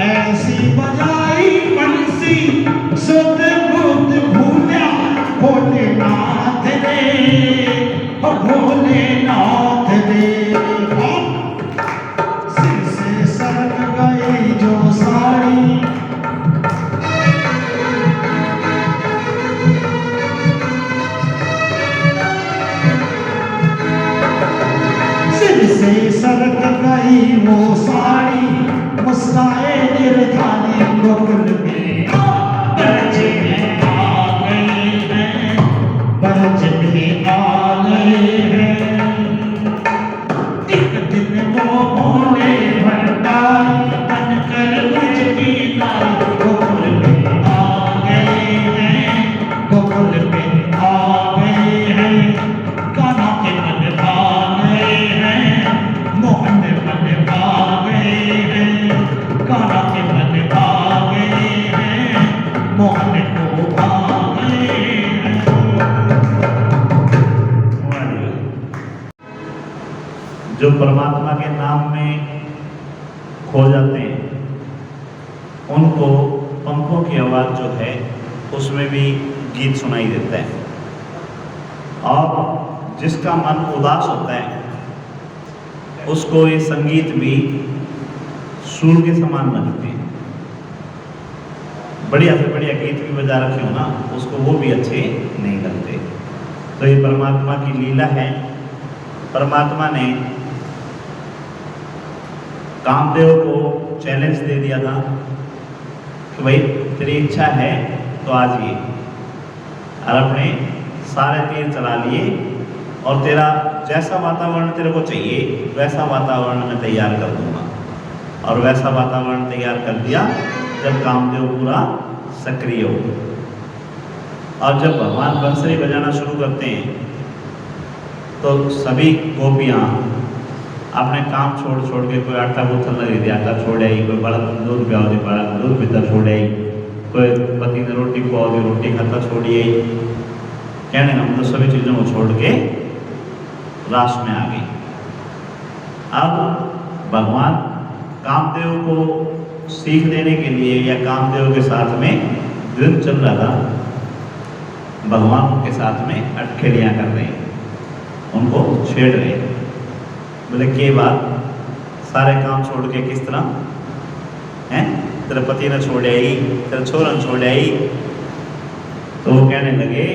ऐसी बजाई बंसी सुध बुध भूला भोलेनाथ रे, भोलेनाथ रे। सिर से सरक गई जो साड़ी सिर से सरक गई वो साड़ी, मुस्काए गिरधारी गोकुल में ब्रज में आ गए हैं, ब्रज में आ गए हैं। एक दिन वो भोले भंडारी बनकर ब्रज की नारी गोकुल में आ गए हैं, गोकुल में आ गए हैं। कान्हा के मन भा गए हैं, मोहन मन भा गए हैं। कान्हा के मन भा गए हैं, मोहन को भा गए हैं। जो परमात्मा के नाम में खो जाते हैं उनको पंखों की आवाज़ जो है उसमें भी गीत सुनाई देता है। और जिसका मन उदास होता है उसको ये संगीत भी सूर के समान लगते हैं। बढ़िया से बढ़िया गीत भी बजा रखे हो ना, उसको वो भी अच्छे नहीं लगते। तो ये परमात्मा की लीला है। परमात्मा ने कामदेव को चैलेंज दे दिया था कि भाई तेरी इच्छा है तो आज ये, और अपने सारे तीर चला लिए और तेरा जैसा वातावरण तेरे को चाहिए वैसा वातावरण मैं तैयार कर दूंगा। और वैसा वातावरण तैयार कर दिया जब कामदेव पूरा सक्रिय हो। और जब भगवान बंसरी बजाना शुरू करते हैं तो सभी गोपियाँ अपने काम छोड़ छोड़ के, कोई आटा गूंथन लगी थी आटा छोड़ आई, कोई बालक दूध प्याओ दी बालक दूध पीता छोड़ आई, कोई पति ने रोटी खुआओ दी रोटी खाता छोड़ी आई। कहने का मतलब सभी चीज़ों को छोड़ के रास में आ गई। अब भगवान कामदेव को सीख देने के लिए या कामदेव के साथ में युद्ध चल रहा था, भगवान के साथ में अटखेलियाँ कर रहे हैं, उनको छेड़ रहे हैं। बोले के बात सारे काम छोड़ के किस तरह हैं, तेरे पति ने छोड़ आई, तेरे छोरा ने छोड़ आई। तो वो कहने लगे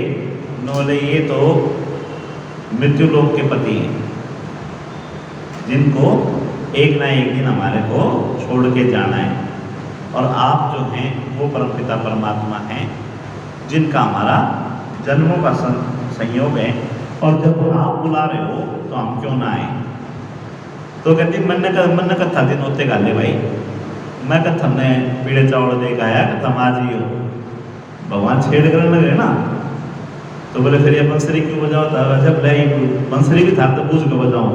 बोले ये तो मृत्यु लोक के पति हैं जिनको एक ना एक दिन हमारे को छोड़ के जाना है, और आप जो हैं वो परमपिता परमात्मा हैं जिनका हमारा जन्मों का संयोग है, और जब आप बुला रहे हो तो हम क्यों ना आए। तो कहती मन कथा दिन होते गाले भाई, मैं कथा ने पीड़े चावल दे आया कथा आज ही हो। भगवान छेड़ करने लगे ना, तो बोले फिर ये बंसरी क्यों बजाओ था, जब बंसरी भी था तो पूछ के बजाऊँ,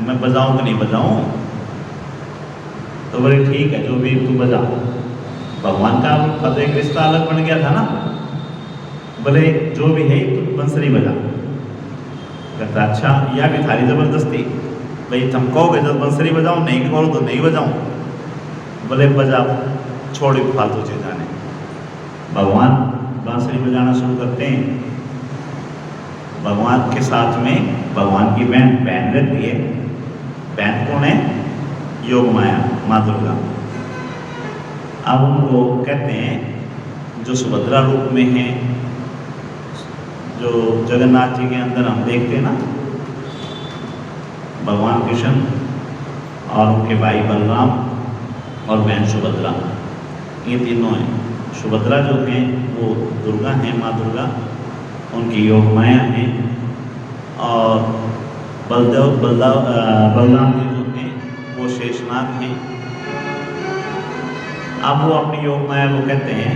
मैं बजाऊँ कि नहीं बजाऊँ। तो बोले ठीक है जो भी तू बजा। भगवान का पता एक रिश्ता अलग बन गया था ना, बोले जो भी है तू बंसरी बजा। कहता अच्छा यह भी थारी जबरदस्ती, भाई तुम कहोगे जब बंसरी बजाऊँ, नहीं कहो तो नहीं बजाऊँ। बोले बजा, छोड़ फालतू चीज़ आने। भगवान बांसुरी बजाना शुरू करते हैं। भगवान के साथ में भगवान की बहन रहती है। बहन कौन है? योग माया, माँ दुर्गा। अब उनको कहते हैं जो सुभद्रा रूप में है, जो जगन्नाथ जी के अंदर हम देखते हैं ना, भगवान कृष्ण और उनके भाई बलराम और बहन सुभद्रा, ये तीनों हैं। सुभद्रा जो हैं वो दुर्गा हैं, माँ दुर्गा, उनकी योग माया हैं। और बलराम जी जो हैं वो शेषनाग हैं। अब वो अपनी योग माया को कहते हैं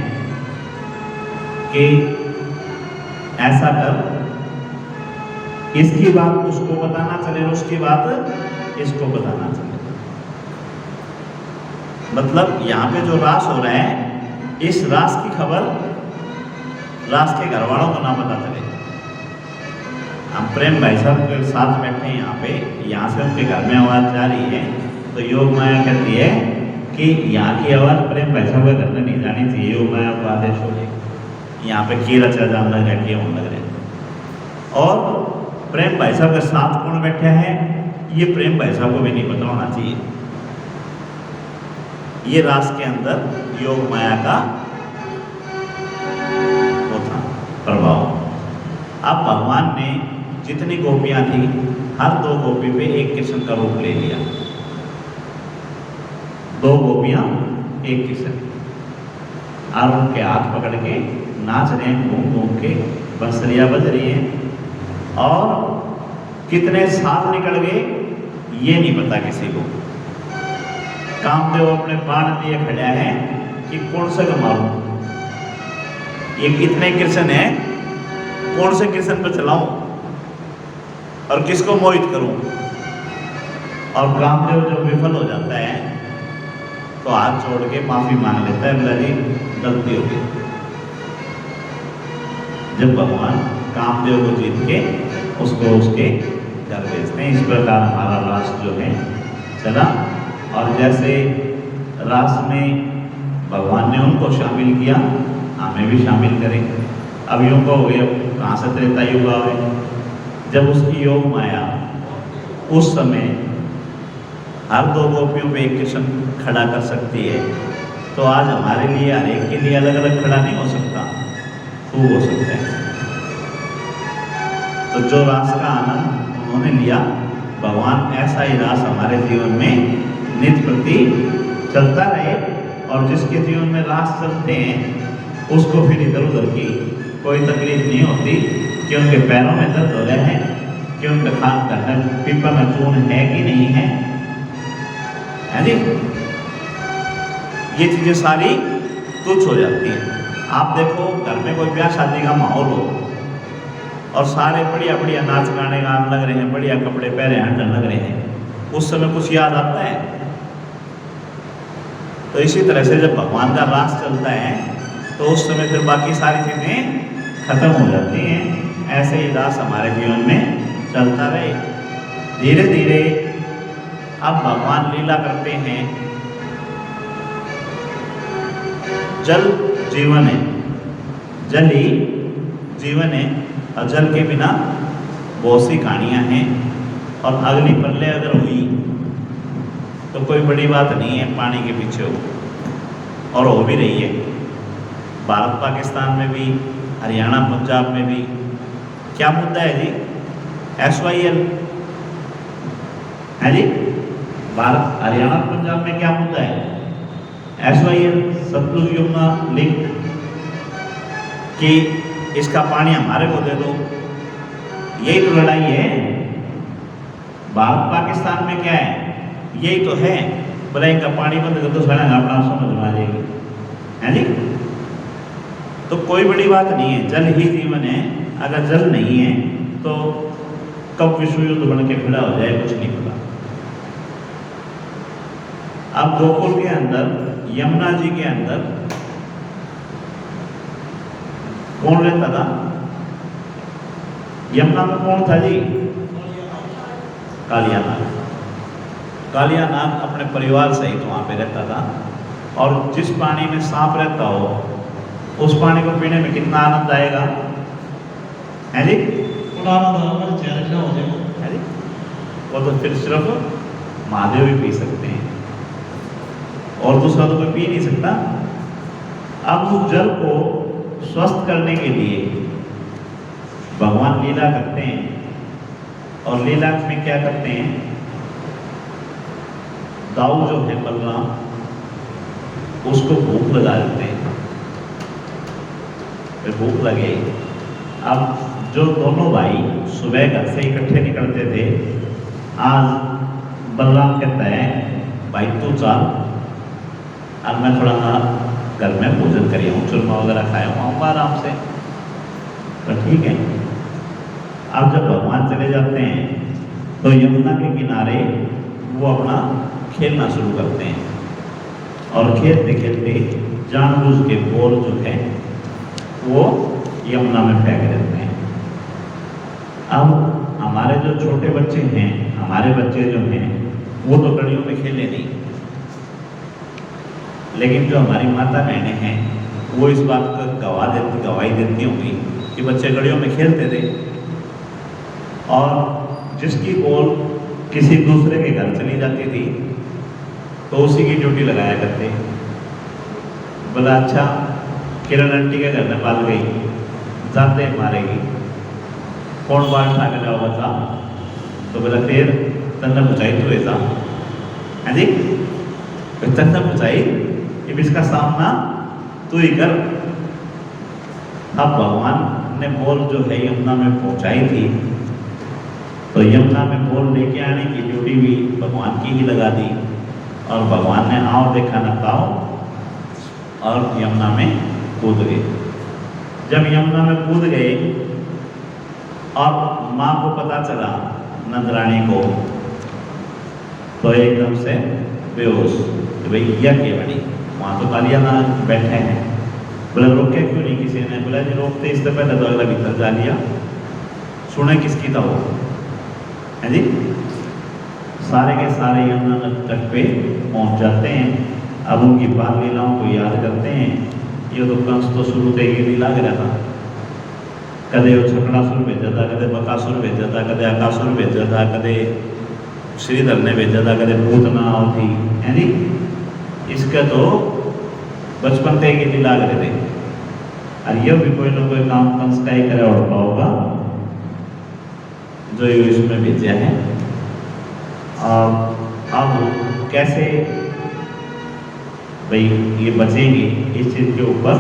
कि ऐसा कर, इसकी बात उसको बताना चले, उसकी बात इसको बताना चले। मतलब यहाँ पे जो रास हो रहा है, इस रास की खबर रास के घर वालों को ना पता चले। हम प्रेम भाई साहब के साथ बैठे हैं यहाँ पे, यहाँ से उनके घर में आवाज़ जा रही है, तो योग माया कहती है कि यहाँ की आवाज़ प्रेम भाई साहब के घर में नहीं जानी चाहिए। योग माया को आदेश हो जाए, यहाँ पे की रचा जान लग रहा है, होने लग रहे हैं। और प्रेम भाई साहब के साथ कौन बैठा है, ये प्रेम भाई साहब को भी नहीं पता होना चाहिए। ये रास के अंदर योग माया का वो था प्रभाव। अब भगवान ने जितनी गोपियां थी, हर दो गोपी पे एक कृष्ण का रूप ले लिया। दो गोपियां एक कृष्ण, और उनके हाथ पकड़ के नाच रहे हैं, घूम घूम के बंसरियां बज रही हैं। और कितने साल निकल गए ये नहीं पता किसी को। कामदेव अपने बाण लिए खड़ा है कि कौन सा का मारूं, ये कितने कृष्ण है, कौन से कृष्ण पर चलाऊं और किसको मोहित करूं। और कामदेव जब विफल हो जाता है तो हाथ जोड़ के माफी मांग लेता है, बोला जी गलती हो गई। जब भगवान कामदेव को जीत के उसको उसके घर भेजते हैं। इस प्रकार हमारा रास जो है चला। और जैसे रास में भगवान ने उनको शामिल किया, हमें भी शामिल करें। अब योग हो गया, कहाँ से त्रेता युग आवे, जब उसकी योग माया उस समय हर दो गोपियों पे एक कृष्ण खड़ा कर सकती है, तो आज हमारे लिए हर एक के लिए अलग अलग खड़ा नहीं हो सकता, खूब हो सकता है। तो जो रास का आनंद उन्होंने लिया, भगवान ऐसा ही रास हमारे जीवन में नित्य प्रति चलता रहे, और जिसके जीवन में रास चलते हैं उसको फिर इधर उधर की कोई तकलीफ नहीं होती कि उनके पैरों में दर्द हो रहे हैं, कि उनका खान करना पीपा में चून है कि नहीं है जी। ये चीज़ें सारी तुच्छ हो जाती हैं। आप देखो घर में कोई ब्याह शादी का माहौल हो और सारे बढ़िया बढ़िया नाच गाने गान लग रहे हैं, बढ़िया कपड़े पहने हंडन लग रहे हैं, उस समय कुछ याद आता है? तो इसी तरह से जब भगवान का रास चलता है तो उस समय फिर बाकी सारी चीज़ें खत्म हो जाती हैं। ऐसे ही रास हमारे जीवन में चलता रहे। धीरे धीरे अब भगवान लीला करते हैं। जल जीवन है, जल ही जीवन है, और जल के बिना बहुत सी कहानियाँ हैं। और अगली प्रलय अगर हुई तो कोई बड़ी बात नहीं है, पानी के पीछे हो, और हो भी रही है। भारत पाकिस्तान में भी, हरियाणा पंजाब में भी क्या मुद्दा है जी? SYL है जी। भारत हरियाणा पंजाब में क्या मुद्दा है? SYL, सतलुज यमुना लिंक, कि इसका पानी हमारे को दे दो। यही तो लड़ाई है। भारत पाकिस्तान में क्या है? यही तो है। बोला इनका पानी बंद कर दो, सारा अपना समझ में आ जाएगी, है जी। तो कोई बड़ी बात नहीं है, जल ही जीवन है। अगर जल नहीं है तो कब विश्व युद्ध बन के खड़ा हो जाए कुछ नहीं पता। अब गोकुल के अंदर, यमुना जी के अंदर कौन रहता था? यमुना में कौन था जी? कालिया नाग। कालिया नाग अपने परिवार सहित वहाँ पे रहता था। और जिस पानी में सांप रहता हो उस पानी को पीने में कितना आनंद आएगा, है जी। है जी। वो तो फिर सिर्फ महादेव ही पी सकते हैं, और दूसरा तो कोई पी नहीं सकता। अब उस जल को स्वस्थ करने के लिए भगवान लीला करते हैं, और लीला में क्या करते हैं? दाऊ जो है बलराम, उसको भूख लगा देते हैं। फिर भूख लगे, अब जो दोनों भाई सुबह घर से इकट्ठे निकलते थे, आज बलराम कहता है भाई तू चल, अब मैं थोड़ा घर में भोजन करी हूँ, चूरमा वगैरह खाया हूँ, आऊँगा आराम से। तो ठीक है। अब जब भगवान चले जाते हैं तो यमुना के किनारे वो अपना खेलना शुरू करते हैं, और खेलते खेलते जानबूझ के बॉल जो है वो यमुना में फेंक देते हैं। अब हमारे जो छोटे बच्चे हैं, हमारे बच्चे जो हैं, वो तो गलियों में खेले नहीं, लेकिन जो हमारी माता बहनें हैं वो इस बात का गवाही देती होंगी कि बच्चे गलियों में खेलते थे, और जिसकी बॉल किसी दूसरे के घर चली जाती थी तो उसी की ड्यूटी लगाया करते। बोला अच्छा किरण आंटी के घर में पाल गई, जाते मारेगी, कौन बाल उठा के जाओ बच्चा? तो बोला फिर तन्ना बुझाई तो ऐसा, है जी। तन्ना बुझाई, अब इसका सामना तू ही कर। अब भगवान ने बॉल जो है यमुना में पहुंचाई थी, तो यमुना में बॉल लेके आने की ड्यूटी भी भगवान की ही लगा दी, और भगवान ने आओ देखा न पाओ, और यमुना में कूद गए। जब यमुना में कूद गए और माँ को पता चला, नंदरानी को, तो एकदम से बेहोश कि भाई यह क्या बनी। वहाँ तो कालिया नाग बैठे हैं। बोला रोके क्यों नहीं किसी ने? बोला जी रोकते इससे पहले तो अगला भीतर जा लिया, सुने किसकी था वो, है जी। सारे के सारे यमुना तट पे पहुँच जाते हैं। अब उनकी बाल लीलाओं को याद करते हैं। ये तो कंस तो शुरू से ही लीला रहा था, कदे वो छकड़ासुर भेजा था, कदे बकासुर भेजा था, कदे अकासुर भेजा था, कदे श्रीधर ने भेजा था, कदे पूतना थी, है नी। इसका तो बचपन से ही लीला करे थे, और ये भी कोई ना कोई काम कंस का ही करे और पाओगा जो ये इसमें भेजा है। और अब कैसे भाई ये बचेंगे, इस चीज़ के ऊपर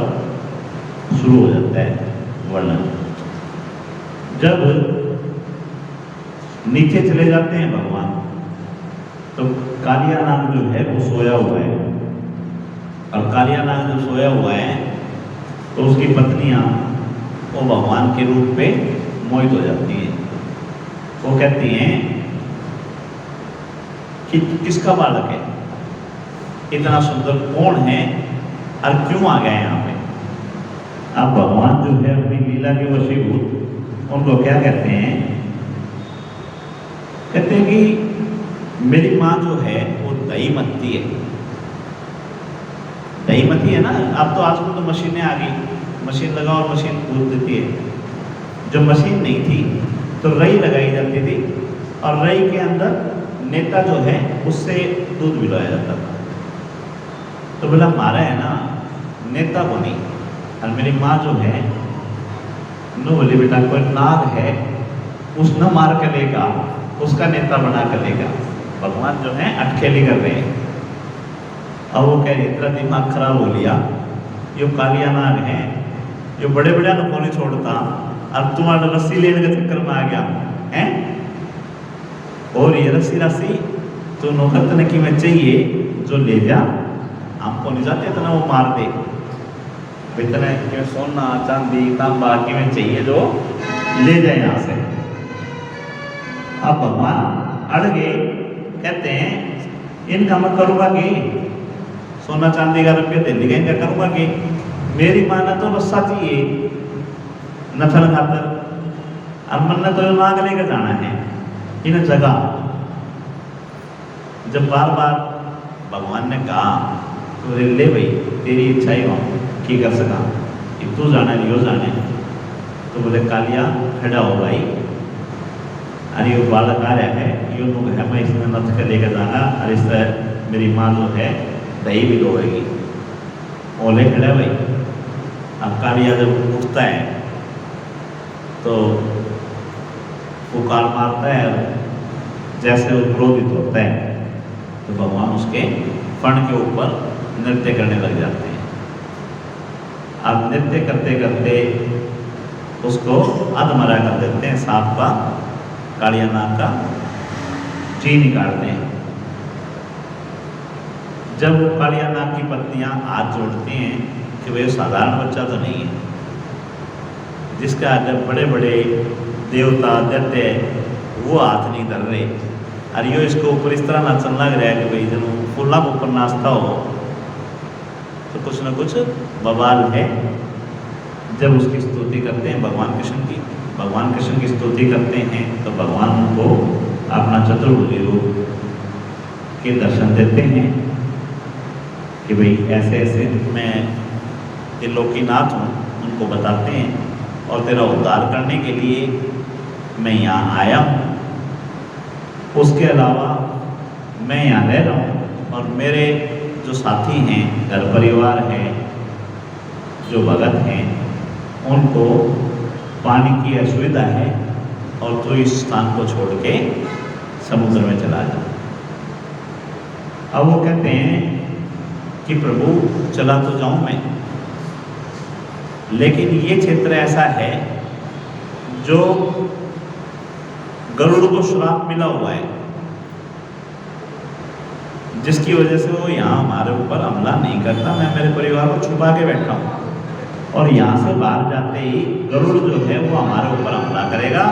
शुरू हो जाता है वर्णन। जब नीचे चले जाते हैं भगवान, तो कालिया नाग जो है वो सोया हुआ है, और कालिया नाग जो सोया हुआ है तो उसकी पत्नियां वो भगवान के रूप पे मोहित हो जाती हैं। वो कहती हैं कि किसका बालक है, इतना सुंदर कौन है और क्यों आ गए यहाँ पे। अब भगवान जो है अपनी लीला के वशीभूत उनको क्या कहते हैं, कहते हैं कि मेरी माँ जो है वो दही मत्ती है। दही मत्ती है ना, अब तो आजकल तो मशीनें आ गई, मशीन लगाओ और मशीन दूध देती है। जब मशीन नहीं थी तो रई लगाई जाती थी, और रई के अंदर नेता जो है उससे दूध पिलाया जाता था। तो बोला मारा है ना नेता को नहीं, और मेरी माँ जो है नो बोली बेटा कोई नाग है उस न मार के लेगा, उसका नेता बना कर लेगा। भगवान जो है अटखेली कर रहे हैं। अब वो कह रही तेरा दिमाग खराब हो लिया, यो कालिया नाग है, यो बड़े बड़े को नहीं छोड़ता, अब तुम्हारा रस्सी लेने के चक्कर में आ गया है। और ये रस्सी रस्सी तो नौकर तने की में चाहिए जो ले जा, हमको नहीं जाते इतना वो मार दे, इतने कि सोना चांदी तांबा की में चाहिए जो ले जाए यहाँ से। अब भगवान अड़ गए, कहते हैं इनका मैं करूँगा कि सोना चांदी का रुपये दे दिए, इनका करूँगा कि मेरी माँ ने तो रस्सा चाहिए नथन खातर, अब मन ने तो नाग लेकर जाना है इन जगह। जब बार बार भगवान ने कहा तो ले भाई तेरी इच्छा ही हो की कर सका कि तू जाना नहीं हो जाने, तो बोले कालिया खड़ा हो भाई, अरे वो बालक आ रहा है, यूँ लोग है मैं इसमें नथ कर लेकर जाना, और इस तरह मेरी माँ जो है दही भी दोगी। ओले खड़ा भाई। अब कालिया जब उठता है तो पुकार मारता है, और जैसे वो क्रोधित होता है तो भगवान उसके फण के ऊपर नृत्य करने लग जाते हैं। अब नृत्य करते करते उसको अधमरा कर देते हैं, सांप का, कालिया नाग का जी निकालते हैं। जब वो कालिया नाग की पत्नियां हाथ जोड़ती हैं कि वे साधारण बच्चा तो नहीं है, जिसका जब बड़े बड़े देवता दैत्य वो हाथ नहीं धर रहे, और यो इसको ऊपर इस तरह नाचन लग रहा है कि भाई जब फूला के ऊपर नाचता हो तो कुछ न कुछ बवाल है। जब उसकी स्तुति करते हैं भगवान कृष्ण की, भगवान कृष्ण की स्तुति करते हैं तो भगवान को अपना चतुर्भुज रूप के दर्शन देते हैं कि भाई ऐसे ऐसे मैं त्रिलोकीनाथ हूँ, उनको बताते हैं, और तेरा उद्धार करने के लिए मैं यहाँ आया हूँ। उसके अलावा मैं यहाँ रह रहा हूँ, और मेरे जो साथी हैं, घर परिवार हैं, जो भगत हैं, उनको पानी की असुविधा है, और तो इस स्थान को छोड़ के समुद्र में चला जा। अब वो कहते हैं कि प्रभु चला तो जाऊं मैं, लेकिन ये क्षेत्र ऐसा है जो गरुड़ को श्राप मिला हुआ है, जिसकी वजह से वो यहाँ हमारे ऊपर हमला नहीं करता। मैं मेरे परिवार को छुपा के बैठा हूँ, और यहाँ से बाहर जाते ही गरुड़ जो है वो हमारे ऊपर हमला करेगा,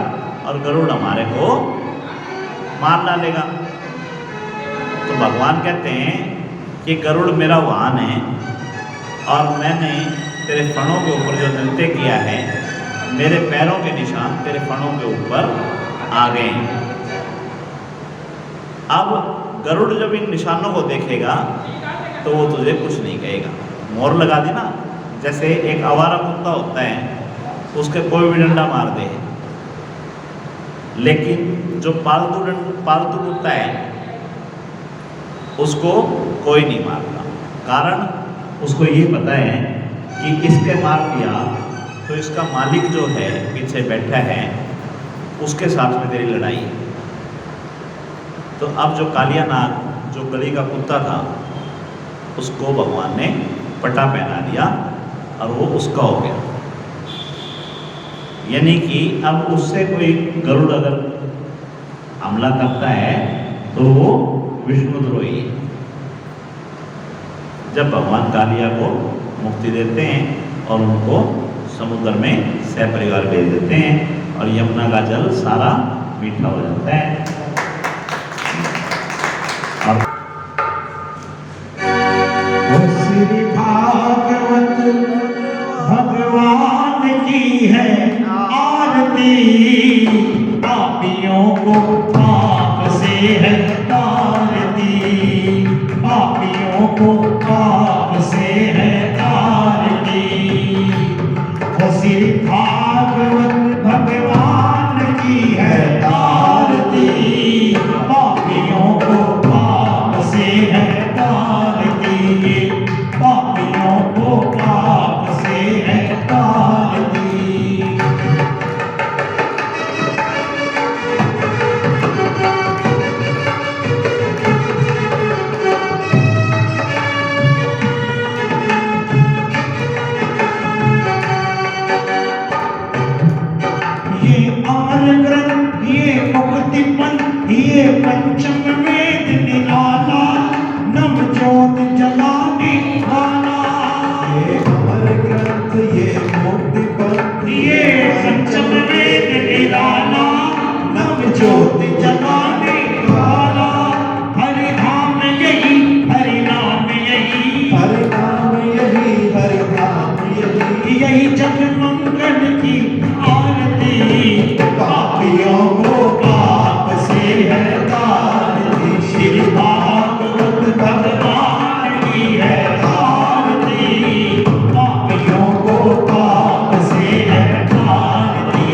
और गरुड़ हमारे को मार डालेगा। तो भगवान कहते हैं कि गरुड़ मेरा वाहन है, और मैंने तेरे फणों के ऊपर जो नृत्य किया है, मेरे पैरों के निशान तेरे फणों के ऊपर आ गए हैं। अब गरुड़ जब इन निशानों को देखेगा तो वो तुझे कुछ नहीं कहेगा। मोर लगा दी ना, जैसे एक आवारा कुत्ता होता है, उसके कोई भी डंडा मार दे, लेकिन जो पालतू कुत्ता है उसको कोई नहीं मारता। कारण उसको ये पता है कि इसके मार दिया तो इसका मालिक जो है पीछे बैठा है, उसके साथ में तेरी लड़ाई है। तो अब जो कालिया नाग, जो गली का कुत्ता था, उसको भगवान ने पटा पहना दिया और वो उसका हो गया। यानी कि अब उससे कोई गरुड़ अगर हमला करता है तो वो विष्णुद्रोही है। जब भगवान कालिया को मुक्ति देते हैं और उनको समुद्र में सपरिवार भेज देते हैं और यमुना का जल सारा मीठा हो जाता है। और श्री भागवत भगवान की है आरती, पापियों को पाप से है तारती, पापियों को पाप से है तारती। श्री भागवत भगवान की है आरती, पापियों को पाप से है तारती, पापियों को पाप से है तारती। ये अमर ग्रंथ, ये मुक्ति पंथ, ये पंचम वेद निराला, नव ज्योत जलाने वाला। ये अमर ग्रंथ, ये मुक्ति पंथ, ये पंचम वेद निराला, नव ज्योत जलाने वाला। हरि धाम यही, हरि नाम यही, हरि नाम यही, हरि नाम यही। यही जग मंगल की आरती, पापियों को पाप से है तारती। श्री भागवत भगवान की है आरती, पापियों को पाप से है तारती,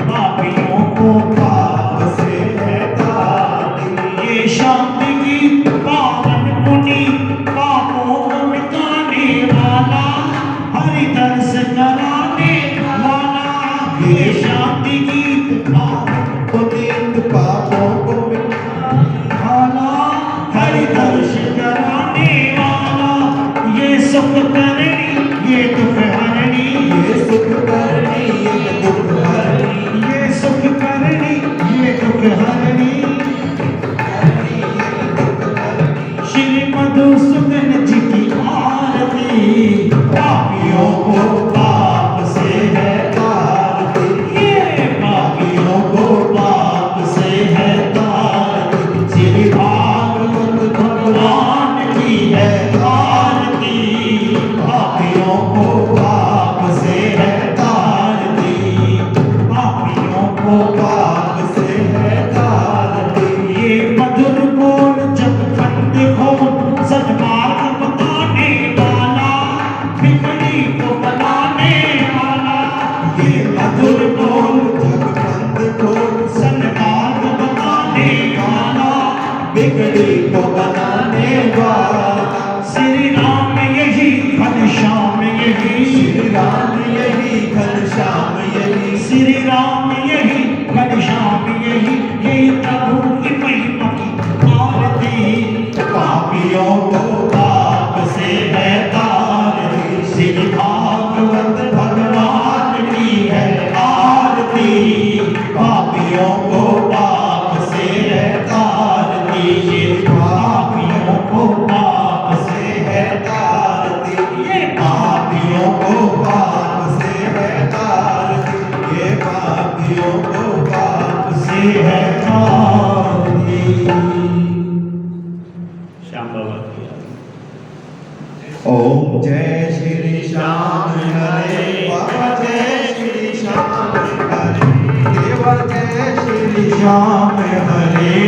पापियों को पाप से है तारती। ये शांति की पावन मुनि, पापों को मिटाने वाला, हरि दर्श कराने वाला। ये शांति गीत पावन पुनीत पापों को मिटाने वाला, हरि दर्श कराने वाला। ये सुख करनी, ये दुख हरणी, ये सुख करनी, ये दुख हरनी, ये सुख करनी, ये दुख हरणी। श्री मधुसूदन जी की आरती, पापियों को पाप से है तारती, ये पापियों को पाप से है तारती। श्री भागवत भगवान की है आरती, पापियों को पाप से है तारती, पापियों को पाप से है तारती। ये मधुर बोल जब खंड खोल, सन्मार्ग बताने वाला, बिगड़ी को बनाने वाला। ये मधुर बोल जग बंद खोल, सन्मार्ग बताने वाला, बिगड़ी को बनाने वाला। श्री राम यही, घनश्याम यही, श्री राम यही, घनश्याम यही, श्री राम यही, घनश्याम यही। यही प्रभु की महिमा की आरती, पापियों को पाप से है तारती। श्री भागवत भगवान की है आरती, पापियों को पाप से है तारती, पापियों को पाप से है तारती, ये पापियों को पाप से है तारती, ये पापियों को पाप से है तारती। श्याम बाबा की याद। ओम जय श्री श्याम हरे, बाबा जय श्री श्याम हरे, देवा जय श्री श्याम हरे।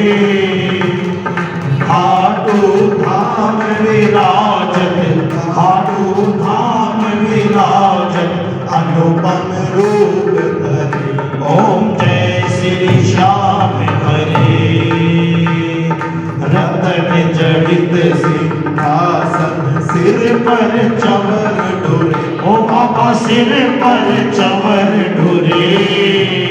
खाटू धाम विराजत, खाटू धाम विराजत, अनुपम रूप धरे। ओम जय श्री श्याम हरे। रतन जड़ित सिंहासन, सिर पर चमर ढोरे, ओ बाबा सिर पर चवर ढुरे।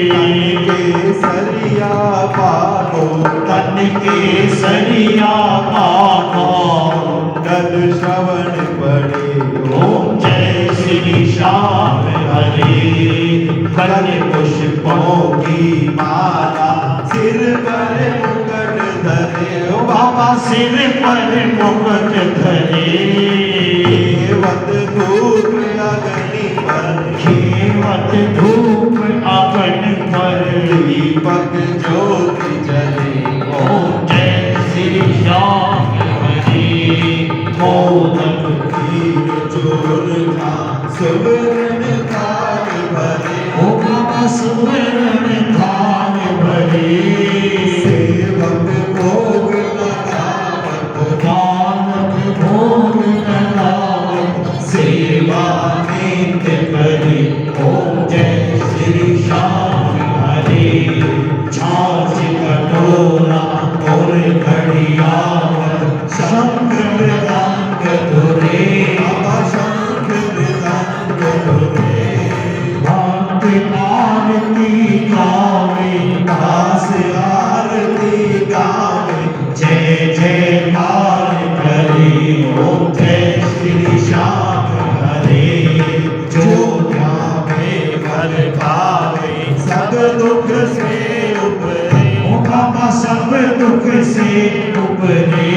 तन के सरिया बालो, तन केसरिया का नाम कल श्रवण पड़े ओम जय श्री श्याम हरे कन्य पुष्पों की माला सिर पर मुकुट धरे ओ बाबा सिर पर मुकुट धरे वत धूप अग्नि पर खेवत धूप अग्नि पर दीपक ज्योति जले ओम जय श्री श्याम हरे मोदक खीर चोर था सुवर्ण थाल भरे ओ बाबा सुवर्ण थाल भरे सेवक भोग लगावत दानव भोग लगावत सेवा नित्य करे ओम जय श्री श्याम हरे छाछ कटोरा और घड़ियाल शंख मृदंग धुरे बाबा शंख मृदंग धुरे भक्त आरती गावे दास आरती गावे जय जयकार करे ओम जय श्री श्याम हरे जो ध्यावे घर पावे सब दुख से उपरे ओ बाबा सब दुख से उपरे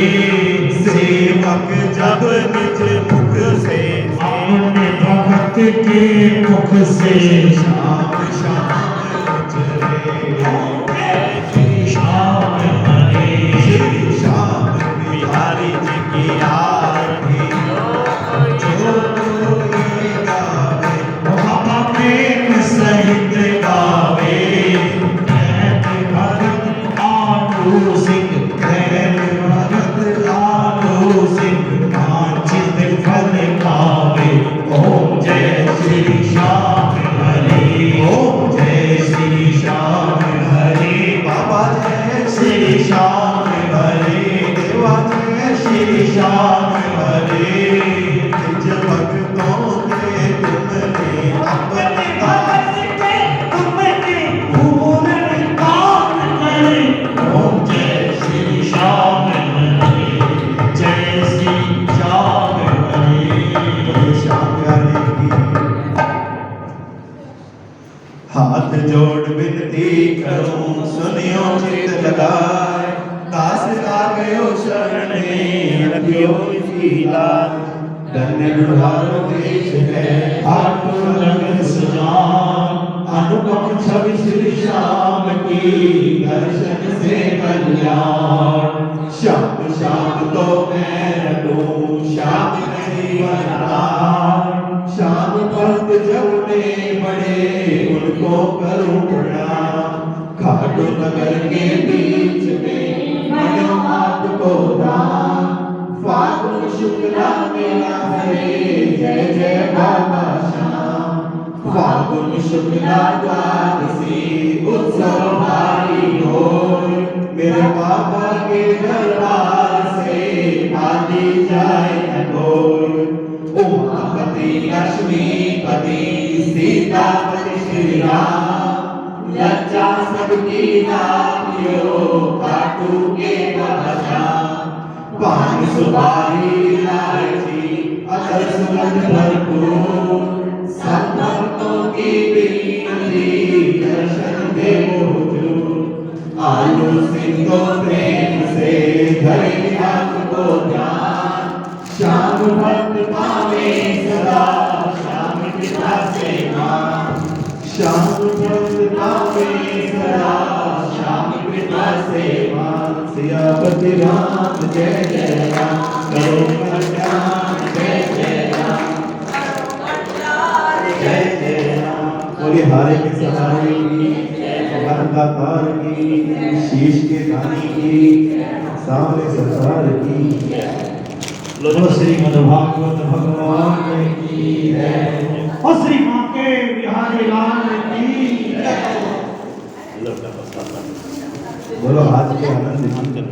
सेवक जब निज मुख से अपने भक्त के मुख से शाम शाम उचरे श्री श्याम हरे श्री श्याम बिहारी जी की आरती जो कोई गावे बाबा प्रेम सहित गावे भगत आलू सिंह भगत आलू सिंह वांछित फल पावे ओम जय श्री श्याम हरे ओम जय श्री श्याम हरे बाबा जय श्री श्याम हरे देवा जय श्री श्याम हरे निज भक्तों के तुमने अपने दास तुमने पूर्ण काम करे ओम जय श्री श्याम हरे जय श्री श्याम हरे श्याम प्यारे की हाथ जोड़ विनती करूं सुनियो चित लगाए दास आ गयो शरण में रखियो इसकी लाज धन्य दुर्भाग्य देश है ठाकुर रंग सुजान अनुपम छवि श्री श्याम की दर्शन से कल्याण श्याम श्याम तो मैं रटूं श्याम नहीं वरदान श्याम भक्त जब में बड़े उनको करूं प्रणाम खाटू नगर के बीच में बनो आपको धाम फागुन शुक्ला मेला हरे जय जय बाबा श्याम फागुन शुक्ला द्वादशी उत्सव भारी हो मेरे बाबा के दरबार से भागी जाए न कोई उमापति लक्ष्मीपति सीतापति श्री राम लज्जा सबकी नामियो काटू के बचा पान सुपारी इलायची अतर सुगंध भरपूर सब भक्तों की विनती दर्शन दे हुजूर आलू सिंधो प्रेम से धरे आपको ध्यान श्याम भक्त पावे सदा श्याम पिता से मान श्याम भक्त पावे सदा श्याम पिता से मान सियापति राम जय जय राम करो कल्याण जय जय राम जय जय राम बोले हारे के सहारे की दातार की शीश के दानी की सामने सरकार की बोलो श्री मद्भागवत भगवान की जय और श्री मां के बिहारी लाल की जय बोलो हाथ के आनंद की